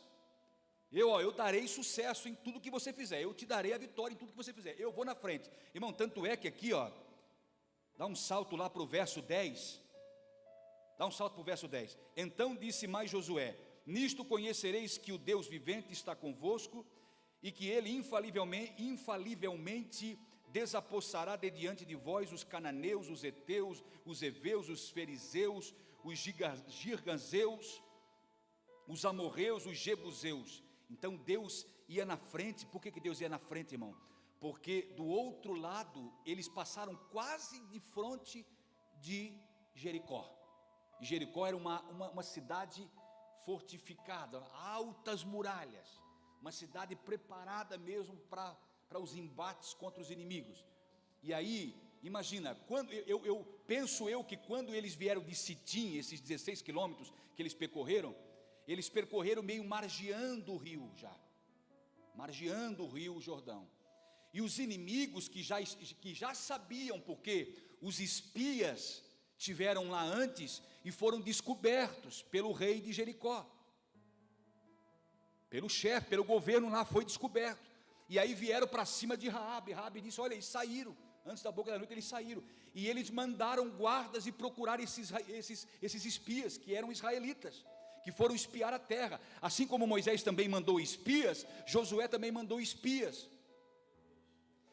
Eu darei sucesso em tudo que você fizer. Eu te darei a vitória em tudo que você fizer. Eu vou na frente. Irmão, tanto é que aqui, ó, dá um salto lá para o verso 10. Então disse mais Josué, nisto conhecereis que o Deus vivente está convosco, e que Ele infalivelmente desapossará de diante de vós os cananeus, os heteus, os heveus, os fariseus, os girgazeus, os amorreus, os jebuseus. Então Deus ia na frente. Por que Deus ia na frente, irmão? Porque do outro lado, eles passaram quase de frente de Jericó. E Jericó era uma cidade fortificada, altas muralhas, uma cidade preparada mesmo para os embates contra os inimigos. E aí, imagina, penso que quando eles vieram de Sitim, esses 16 quilômetros que eles percorreram meio margeando o rio Jordão. E os inimigos que já sabiam, porque os espias tiveram lá antes e foram descobertos pelo rei de Jericó, pelo chefe, pelo governo lá, foi descoberto. E aí vieram para cima de Raabe. Raabe disse, olha, eles saíram, antes da boca da noite eles saíram, e eles mandaram guardas e procurar esses espias, que eram israelitas, que foram espiar a terra, assim como Moisés também mandou espias, Josué também mandou espias.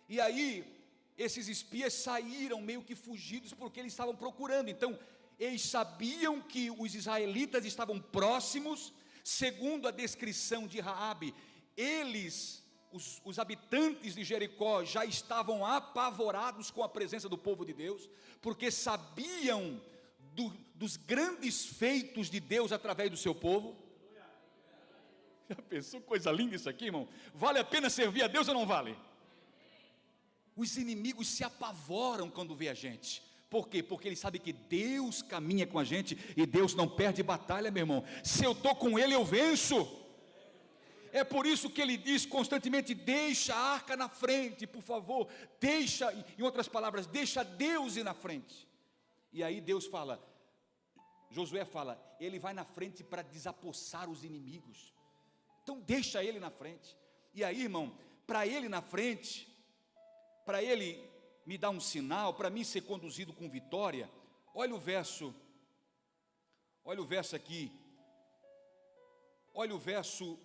E aí, esses espias saíram meio que fugidos, porque eles estavam procurando. Então, eles sabiam que os israelitas estavam próximos. Segundo a descrição de Raabe, eles, os habitantes de Jericó, já estavam apavorados com a presença do povo de Deus, porque sabiam dos grandes feitos de Deus através do seu povo. Já pensou coisa linda isso aqui, irmão? Vale a pena servir a Deus ou não vale? Os inimigos se apavoram quando vê a gente. Por quê? Porque eles sabem que Deus caminha com a gente e Deus não perde batalha, meu irmão. Se eu estou com Ele, eu venço. É por isso que Ele diz constantemente: deixa a arca na frente, por favor. Deixa, em outras palavras, deixa Deus ir na frente. E aí Deus fala, Josué fala, Ele vai na frente para desapossar os inimigos. Então deixa Ele na frente. E aí, irmão, para Ele na frente, para Ele me dar um sinal, para mim ser conduzido com vitória, olha o verso aqui, olha o verso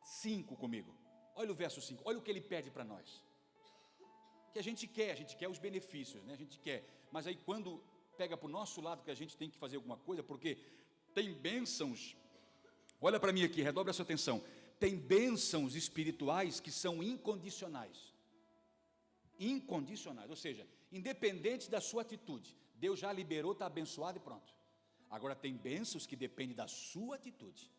5 comigo, olha o verso 5, olha o que Ele pede para nós, que a gente quer os benefícios, né? A gente quer, mas aí quando pega para o nosso lado que a gente tem que fazer alguma coisa, porque tem bênçãos, olha para mim aqui, redobre a sua atenção, tem bênçãos espirituais que são incondicionais, ou seja, independente da sua atitude, Deus já liberou, está abençoado e pronto. Agora tem bênçãos que dependem da sua atitude,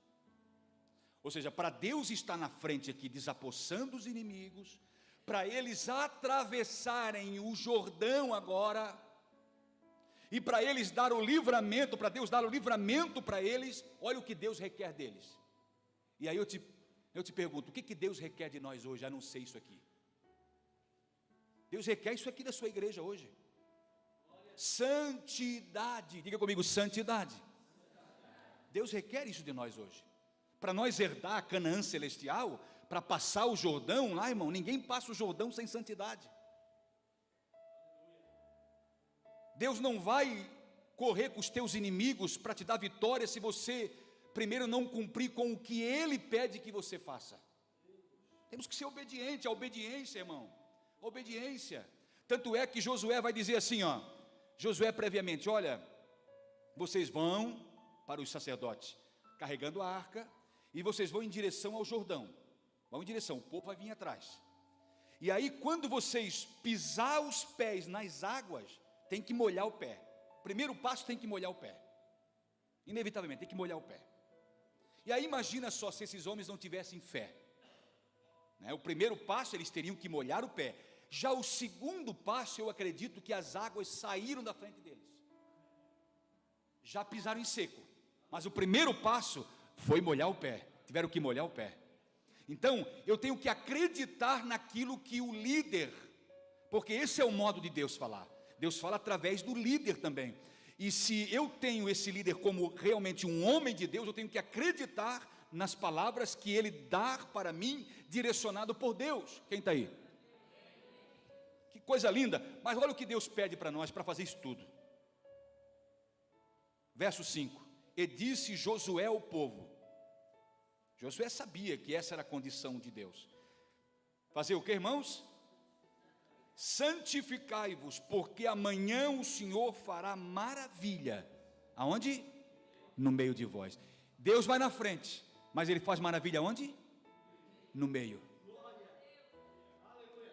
ou seja, para Deus estar na frente aqui, desapossando os inimigos, para eles atravessarem o Jordão agora, e para eles dar o livramento, para Deus dar o livramento para eles, olha o que Deus requer deles. E aí eu te pergunto, o que Deus requer de nós hoje, a não ser isso aqui? Deus requer isso aqui da sua igreja hoje. Santidade, diga comigo, santidade. Deus requer isso de nós hoje. Para nós herdar a Canaã celestial, para passar o Jordão lá, irmão, ninguém passa o Jordão sem santidade. Deus não vai correr com os teus inimigos para te dar vitória se você primeiro não cumprir com o que Ele pede que você faça. Temos que ser obedientes, a obediência, irmão. Obediência. Tanto é que Josué vai dizer assim, ó, Josué previamente, olha, vocês vão para os sacerdotes carregando a arca e vocês vão em direção ao Jordão, vão em direção, o povo vai vir atrás, e aí quando vocês pisar os pés nas águas, tem que molhar o pé, primeiro passo tem que molhar o pé, inevitavelmente tem que molhar o pé. E aí imagina só se esses homens não tivessem fé, né? O primeiro passo eles teriam que molhar o pé, já o segundo passo eu acredito que as águas saíram da frente deles, já pisaram em seco, mas o primeiro passo foi molhar o pé, tiveram que molhar o pé. Então eu tenho que acreditar naquilo que o líder, porque esse é o modo de Deus falar, Deus fala através do líder também, e se eu tenho esse líder como realmente um homem de Deus, eu tenho que acreditar nas palavras que ele dá para mim, direcionado por Deus. Quem está aí? Que coisa linda. Mas olha o que Deus pede para nós, para fazer isso tudo. Verso 5, e disse Josué ao povo, Josué sabia que essa era a condição de Deus, fazer o que, irmãos? Santificai-vos, porque amanhã o Senhor fará maravilha, aonde? No meio de vós. Deus vai na frente, mas Ele faz maravilha onde? No meio.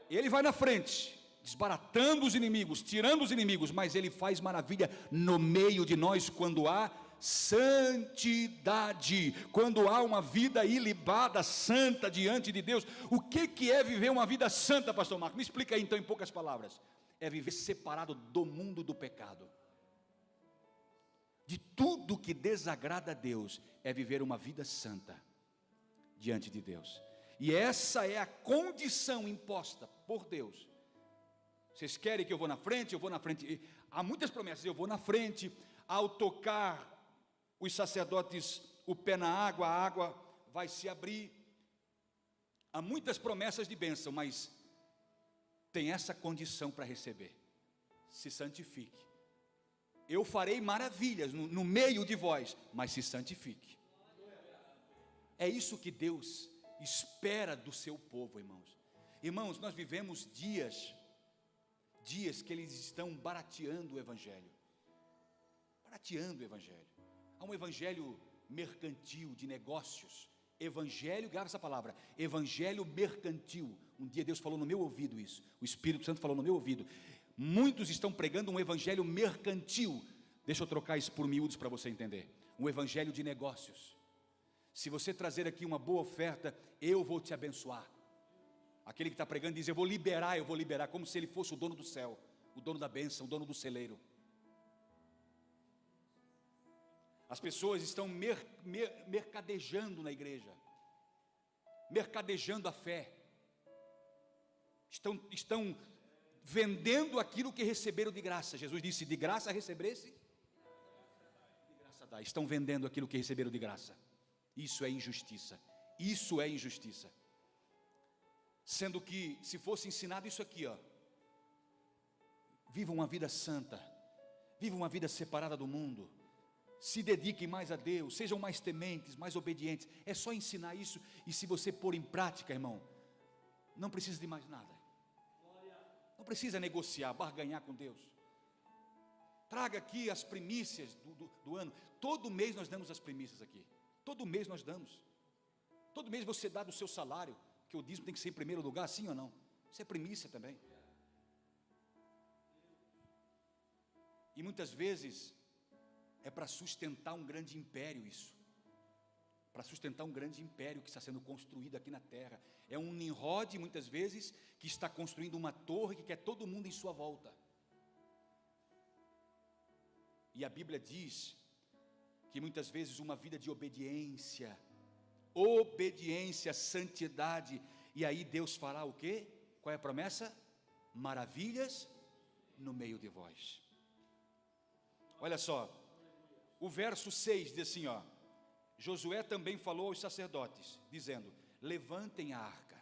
Ele vai na frente, desbaratando os inimigos, tirando os inimigos, mas Ele faz maravilha no meio de nós, quando há santidade, quando há uma vida ilibada, santa diante de Deus. O que é viver uma vida santa, pastor Marco? Me explica aí então em poucas palavras. É viver separado do mundo do pecado, de tudo que desagrada a Deus, é viver uma vida santa diante de Deus. E essa é a condição imposta por Deus. Vocês querem que eu vou na frente? Eu vou na frente. Há muitas promessas, eu vou na frente. Ao tocar os sacerdotes o pé na água, a água vai se abrir. Há muitas promessas de bênção, mas tem essa condição para receber: se santifique. Eu farei maravilhas no meio de vós, mas se santifique. É isso que Deus espera do seu povo, irmãos. Irmãos, nós vivemos dias que eles estão barateando o Evangelho. Barateando o Evangelho. Há um Evangelho mercantil, de negócios. Evangelho, grava essa palavra, Evangelho mercantil. Um dia Deus falou no meu ouvido isso. O Espírito Santo falou no meu ouvido. Muitos estão pregando um Evangelho mercantil. Deixa eu trocar isso por miúdos para você entender. Um Evangelho de negócios. Se você trazer aqui uma boa oferta, eu vou te abençoar. Aquele que está pregando diz, eu vou liberar, como se ele fosse o dono do céu, o dono da bênção, o dono do celeiro. As pessoas estão mercadejando na igreja, mercadejando a fé, estão vendendo aquilo que receberam de graça. Jesus disse, de graça recebesse, de graça dá. Estão vendendo aquilo que receberam de graça. Isso é injustiça, isso é injustiça. Sendo que, se fosse ensinado isso aqui, ó, viva uma vida santa, viva uma vida separada do mundo, se dediquem mais a Deus, sejam mais tementes, mais obedientes. É só ensinar isso, e se você pôr em prática, irmão, não precisa de mais nada. Não precisa negociar, barganhar com Deus. Traga aqui as primícias do ano. Todo mês nós damos as primícias aqui. Todo mês nós damos. Todo mês você dá do seu salário, que o dízimo tem que ser em primeiro lugar, sim ou não? Isso é primícia também. E muitas vezes é para sustentar um grande império isso. Para sustentar um grande império que está sendo construído aqui na terra. É um Nimrod, muitas vezes, que está construindo uma torre que quer todo mundo em sua volta. E a Bíblia diz que muitas vezes uma vida de obediência, santidade, e aí Deus fará o quê? Qual é a promessa? Maravilhas no meio de vós. Olha só, o verso 6 diz assim, ó, Josué também falou aos sacerdotes, dizendo, levantem a arca.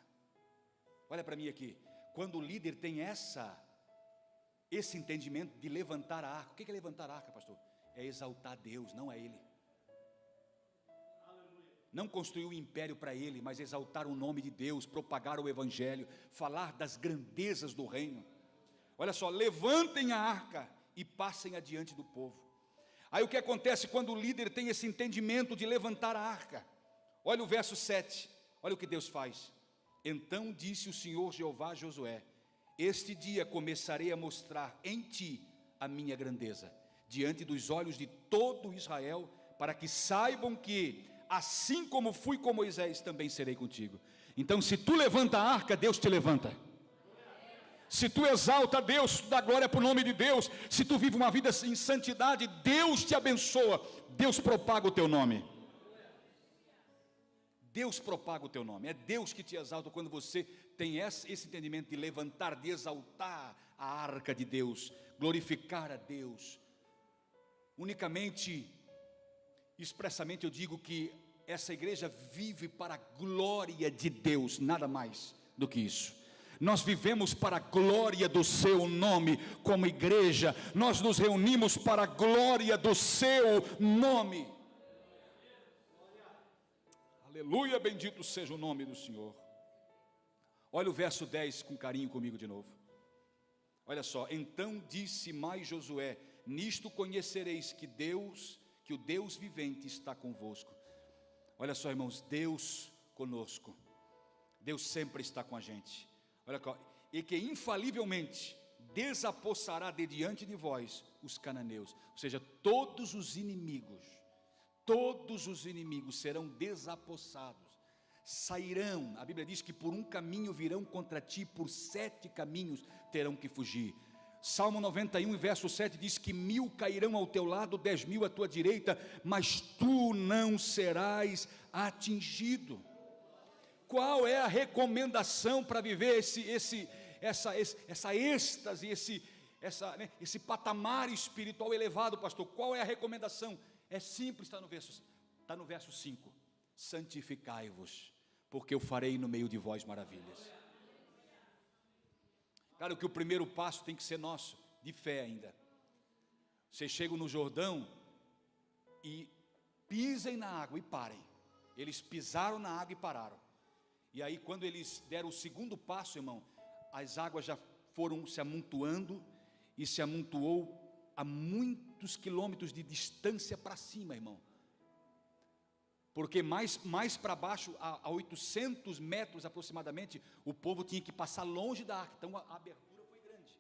Olha para mim aqui, quando o líder tem esse entendimento de levantar a arca, o que é levantar a arca, pastor? É exaltar Deus, não é ele. Não construir um império para ele, mas exaltar o nome de Deus, propagar o Evangelho, falar das grandezas do reino. Olha só, levantem a arca e passem adiante do povo. Aí o que acontece quando o líder tem esse entendimento de levantar a arca? Olha o verso 7, olha o que Deus faz. Então disse o Senhor Jeová a Josué, este dia começarei a mostrar em ti a minha grandeza, diante dos olhos de todo Israel, para que saibam que, assim como fui com Moisés, também serei contigo. Então, se tu levanta a arca, Deus te levanta. Se tu exalta Deus, dá glória para o nome de Deus, se tu vive uma vida em santidade, Deus te abençoa, Deus propaga o teu nome. Deus propaga o teu nome, é Deus que te exalta quando você tem esse entendimento de levantar, de exaltar a arca de Deus, glorificar a Deus. Unicamente, expressamente eu digo que essa igreja vive para a glória de Deus, nada mais do que isso. Nós vivemos para a glória do seu nome como igreja, nós nos reunimos para a glória do seu nome. Aleluia, bendito seja o nome do Senhor. Olha o verso 10 com carinho comigo de novo. Olha só, então disse mais Josué, nisto conhecereis que o Deus vivente está convosco. Olha só, irmãos, Deus conosco, Deus sempre está com a gente. Olha só, e que infalivelmente desapossará de diante de vós os cananeus, ou seja, todos os inimigos serão desapossados, sairão. A Bíblia diz que por um caminho virão contra ti, por 7 caminhos terão que fugir. Salmo 91, verso 7 diz que 1000 cairão ao teu lado, 10.000 à tua direita, mas tu não serás atingido. Qual é a recomendação para viver essa êxtase, esse patamar espiritual elevado, pastor? Qual é a recomendação? É simples, está no verso 5. Santificai-vos, porque eu farei no meio de vós maravilhas. Claro que o primeiro passo tem que ser nosso, de fé ainda. Vocês chegam no Jordão e pisem na água e parem. Eles pisaram na água e pararam. E aí, quando eles deram o segundo passo, irmão, as águas já foram se amontoando, e se amontoou a muitos quilômetros de distância para cima, irmão. Porque mais para baixo, a 800 metros aproximadamente, o povo tinha que passar longe da arca. Então a abertura foi grande.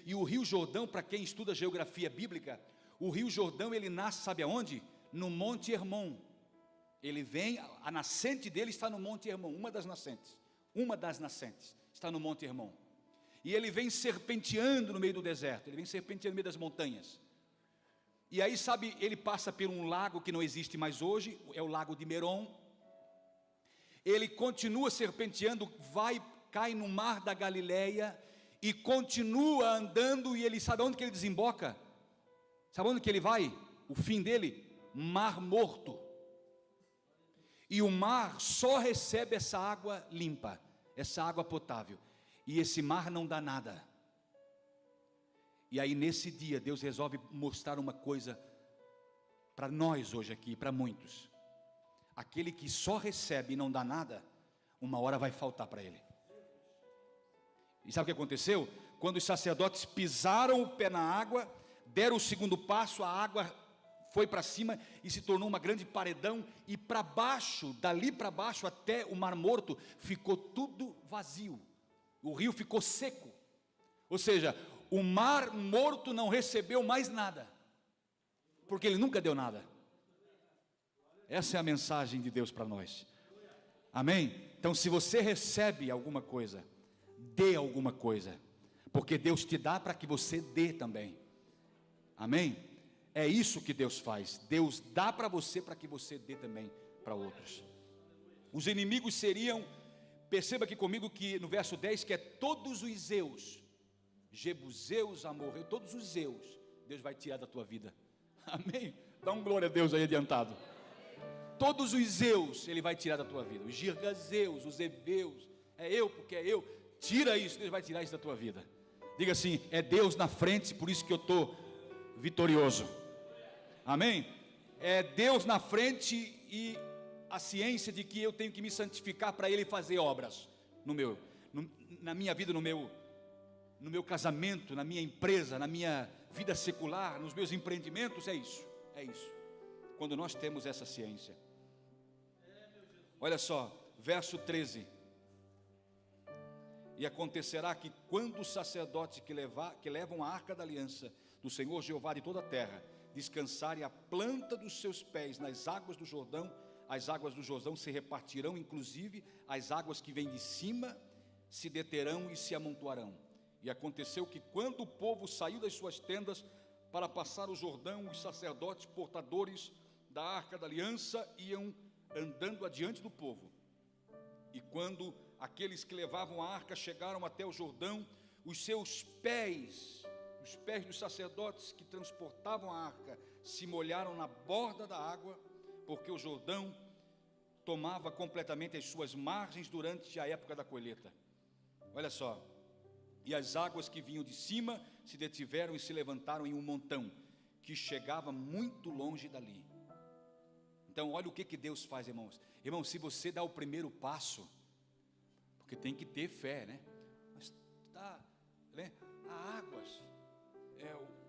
E o Rio Jordão, para quem estuda geografia bíblica, o Rio Jordão, ele nasce, sabe aonde? No Monte Hermon. Ele vem, a nascente dele está no Monte Hermon, uma das nascentes está no Monte Hermon. E ele vem serpenteando no meio do deserto, ele vem serpenteando no meio das montanhas. E aí, sabe, ele passa por um lago que não existe mais hoje, é o lago de Merom. Ele continua serpenteando, cai no mar da Galileia, e continua andando, e ele sabe onde que ele desemboca? Sabe onde que ele vai? O fim dele? Mar Morto. E o mar só recebe essa água limpa, essa água potável, e esse mar não dá nada. E aí nesse dia Deus resolve mostrar uma coisa para nós hoje aqui, para muitos. Aquele que só recebe e não dá nada, uma hora vai faltar para ele. E sabe o que aconteceu? Quando os sacerdotes pisaram o pé na água, deram o segundo passo, a água foi para cima e se tornou uma grande paredão, e para baixo, dali para baixo até o Mar Morto, ficou tudo vazio. O rio ficou seco. Ou seja, o Mar Morto não recebeu mais nada, porque ele nunca deu nada. Essa é a mensagem de Deus para nós. Amém? Então, se você recebe alguma coisa, dê alguma coisa, porque Deus te dá para que você dê também. Amém? É isso que Deus faz. Deus dá para você para que você dê também para outros. Os inimigos seriam, perceba aqui comigo que no verso 10, que é todos os zeus, Jebuseus, Amorreus, todos os zeus, Deus vai tirar da tua vida. Amém? Dá um glória a Deus aí adiantado. Todos os zeus Ele vai tirar da tua vida. Os girgazeus, os eveus, é eu porque é eu. Tira isso, Deus vai tirar isso da tua vida. Diga assim, é Deus na frente, por isso que eu estou vitorioso. Amém? É Deus na frente e a ciência de que eu tenho que me santificar para Ele fazer obras na minha vida, no meu casamento, na minha empresa, na minha vida secular, nos meus empreendimentos. É isso. Quando nós temos essa ciência. Olha só, verso 13. E acontecerá que quando os sacerdotes que levam a arca da aliança do Senhor Jeová de toda a terra descansarem a planta dos seus pés nas águas do Jordão, as águas do Jordão se repartirão, inclusive as águas que vêm de cima se deterão e se amontoarão. E aconteceu que quando o povo saiu das suas tendas para passar o Jordão, os sacerdotes portadores da arca da aliança iam andando adiante do povo. E quando aqueles que levavam a arca chegaram até o Jordão, os pés dos sacerdotes que transportavam a arca se molharam na borda da água, porque o Jordão tomava completamente as suas margens durante a época da colheita. Olha só, e as águas que vinham de cima se detiveram e se levantaram em um montão, que chegava muito longe dali. Então olha o que Deus faz, irmãos. Irmão, se você dá o primeiro passo, porque tem que ter fé, né? Mas né? Há águas,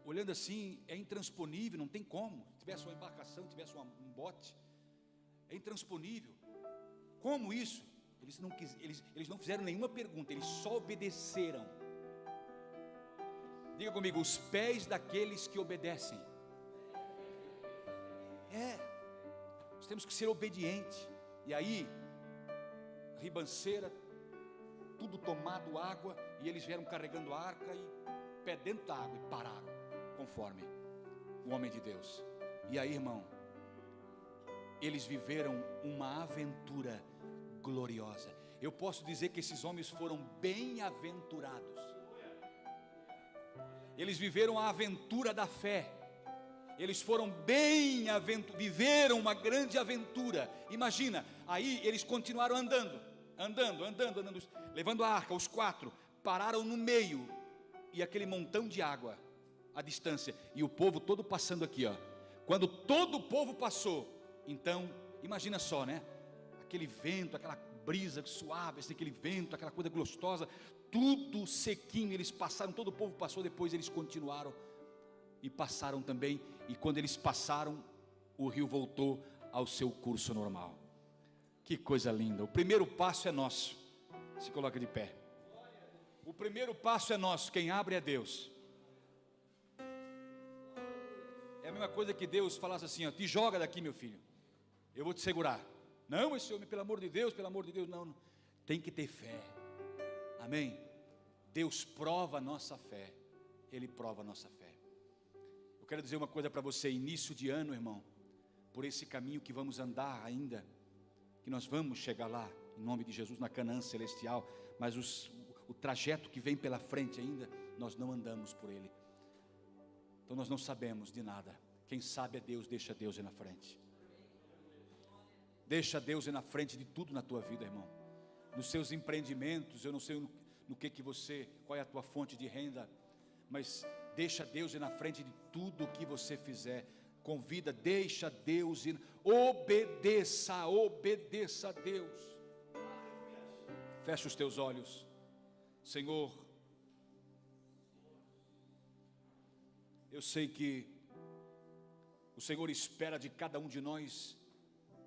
olhando assim, é intransponível, não tem como. Se tivesse uma embarcação, tivesse um bote, é intransponível. Como isso? Eles não fizeram nenhuma pergunta, eles só obedeceram. Diga comigo, os pés daqueles que obedecem. Nós temos que ser obedientes. E aí, ribanceira, tudo tomado água, e eles vieram carregando a arca e pé dentro da água e pararam, conforme o homem de Deus. E aí, irmão, eles viveram uma aventura gloriosa. Eu posso dizer que esses homens foram bem-aventurados. Eles viveram a aventura da fé. Eles foram bem-aventurados, viveram uma grande aventura. Imagina, aí eles continuaram andando, levando a arca, os 4, pararam no meio, e aquele montão de água, à distância, e o povo todo passando aqui, ó. Quando todo o povo passou, então, imagina só, né? aquele vento, aquela brisa suave, assim, aquele vento, aquela coisa gostosa, tudo sequinho, eles passaram, todo o povo passou, depois eles continuaram e passaram também, e quando eles passaram, o rio voltou ao seu curso normal. Que coisa linda. O primeiro passo é nosso. Se coloca de pé. O primeiro passo é nosso, quem abre é Deus. É a mesma coisa que Deus falasse assim, ó, te joga daqui, meu filho, eu vou te segurar. Não, esse homem, pelo amor de Deus, não. Tem que ter fé. Amém? Deus prova a nossa fé. Ele prova a nossa fé. Eu quero dizer uma coisa para você, início de ano, irmão, por esse caminho que vamos andar ainda, que nós vamos chegar lá, em nome de Jesus, na Canaã celestial, mas o trajeto que vem pela frente ainda, nós não andamos por ele. Então nós não sabemos de nada. Quem sabe é Deus, deixa Deus ir na frente. Deixa Deus ir na frente de tudo na tua vida, irmão. Nos seus empreendimentos, eu não sei no que você, qual é a tua fonte de renda, mas deixa Deus ir na frente de tudo que você fizer. Convida, deixa Deus ir, obedeça a Deus. Fecha os teus olhos. Senhor, eu sei que o Senhor espera de cada um de nós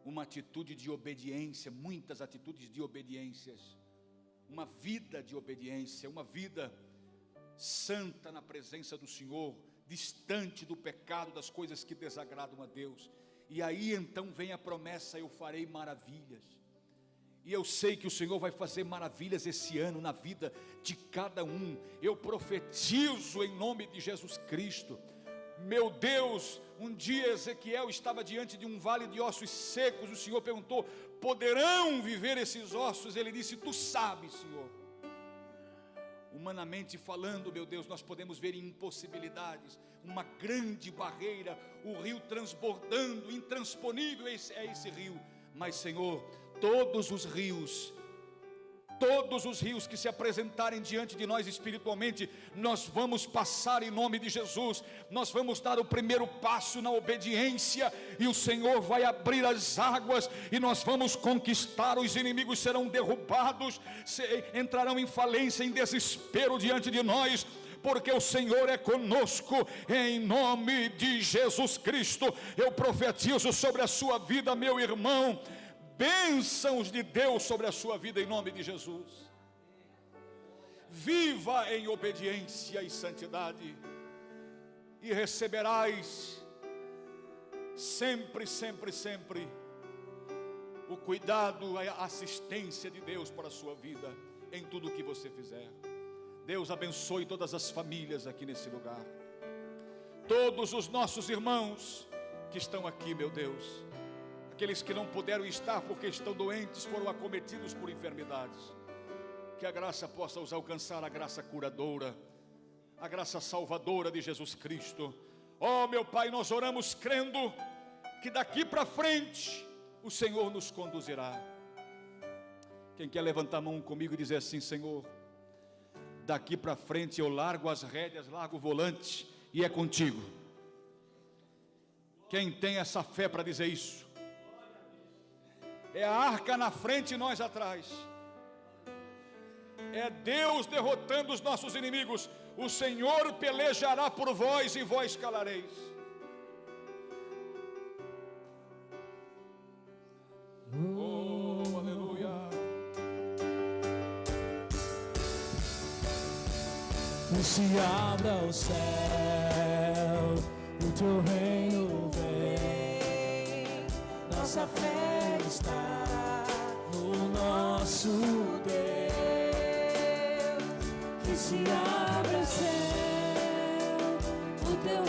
uma atitude de obediência, muitas atitudes de obediências, uma vida de obediência, uma vida santa na presença do Senhor, distante do pecado, das coisas que desagradam a Deus. E aí então vem a promessa, eu farei maravilhas. E eu sei que o Senhor vai fazer maravilhas esse ano na vida de cada um. Eu profetizo em nome de Jesus Cristo. Meu Deus, um dia Ezequiel estava diante de um vale de ossos secos. O Senhor perguntou, poderão viver esses ossos? Ele disse, tu sabes, Senhor. Humanamente falando, meu Deus, nós podemos ver impossibilidades, uma grande barreira, o rio transbordando, intransponível é esse rio. Mas, Senhor, todos os rios que se apresentarem diante de nós espiritualmente, nós vamos passar em nome de Jesus. Nós vamos dar o primeiro passo na obediência, e o Senhor vai abrir as águas, e nós vamos conquistar. Os inimigos serão derrubados, entrarão em falência, em desespero diante de nós, porque o Senhor é conosco, em nome de Jesus Cristo. Eu profetizo sobre a sua vida, meu irmão, bênçãos de Deus sobre a sua vida em nome de Jesus. Viva em obediência e santidade, e receberás sempre, sempre, sempre o cuidado, a assistência de Deus para a sua vida em tudo o que você fizer. Deus abençoe todas as famílias aqui nesse lugar, todos os nossos irmãos que estão aqui, meu Deus, aqueles que não puderam estar porque estão doentes, foram acometidos por enfermidades. Que a graça possa os alcançar, a graça curadora, a graça salvadora de Jesus Cristo. Oh, meu Pai, nós oramos crendo que daqui para frente o Senhor nos conduzirá. Quem quer levantar a mão comigo e dizer assim, Senhor, daqui para frente eu largo as rédeas, largo o volante e é contigo. Quem tem essa fé para dizer isso? É a arca na frente e nós atrás. É Deus derrotando os nossos inimigos. O Senhor pelejará por vós e vós calareis. Oh, aleluia. Que se abra o céu, o teu reino vem. Nossa fé está no nosso Deus. Que se abra o céu, o teu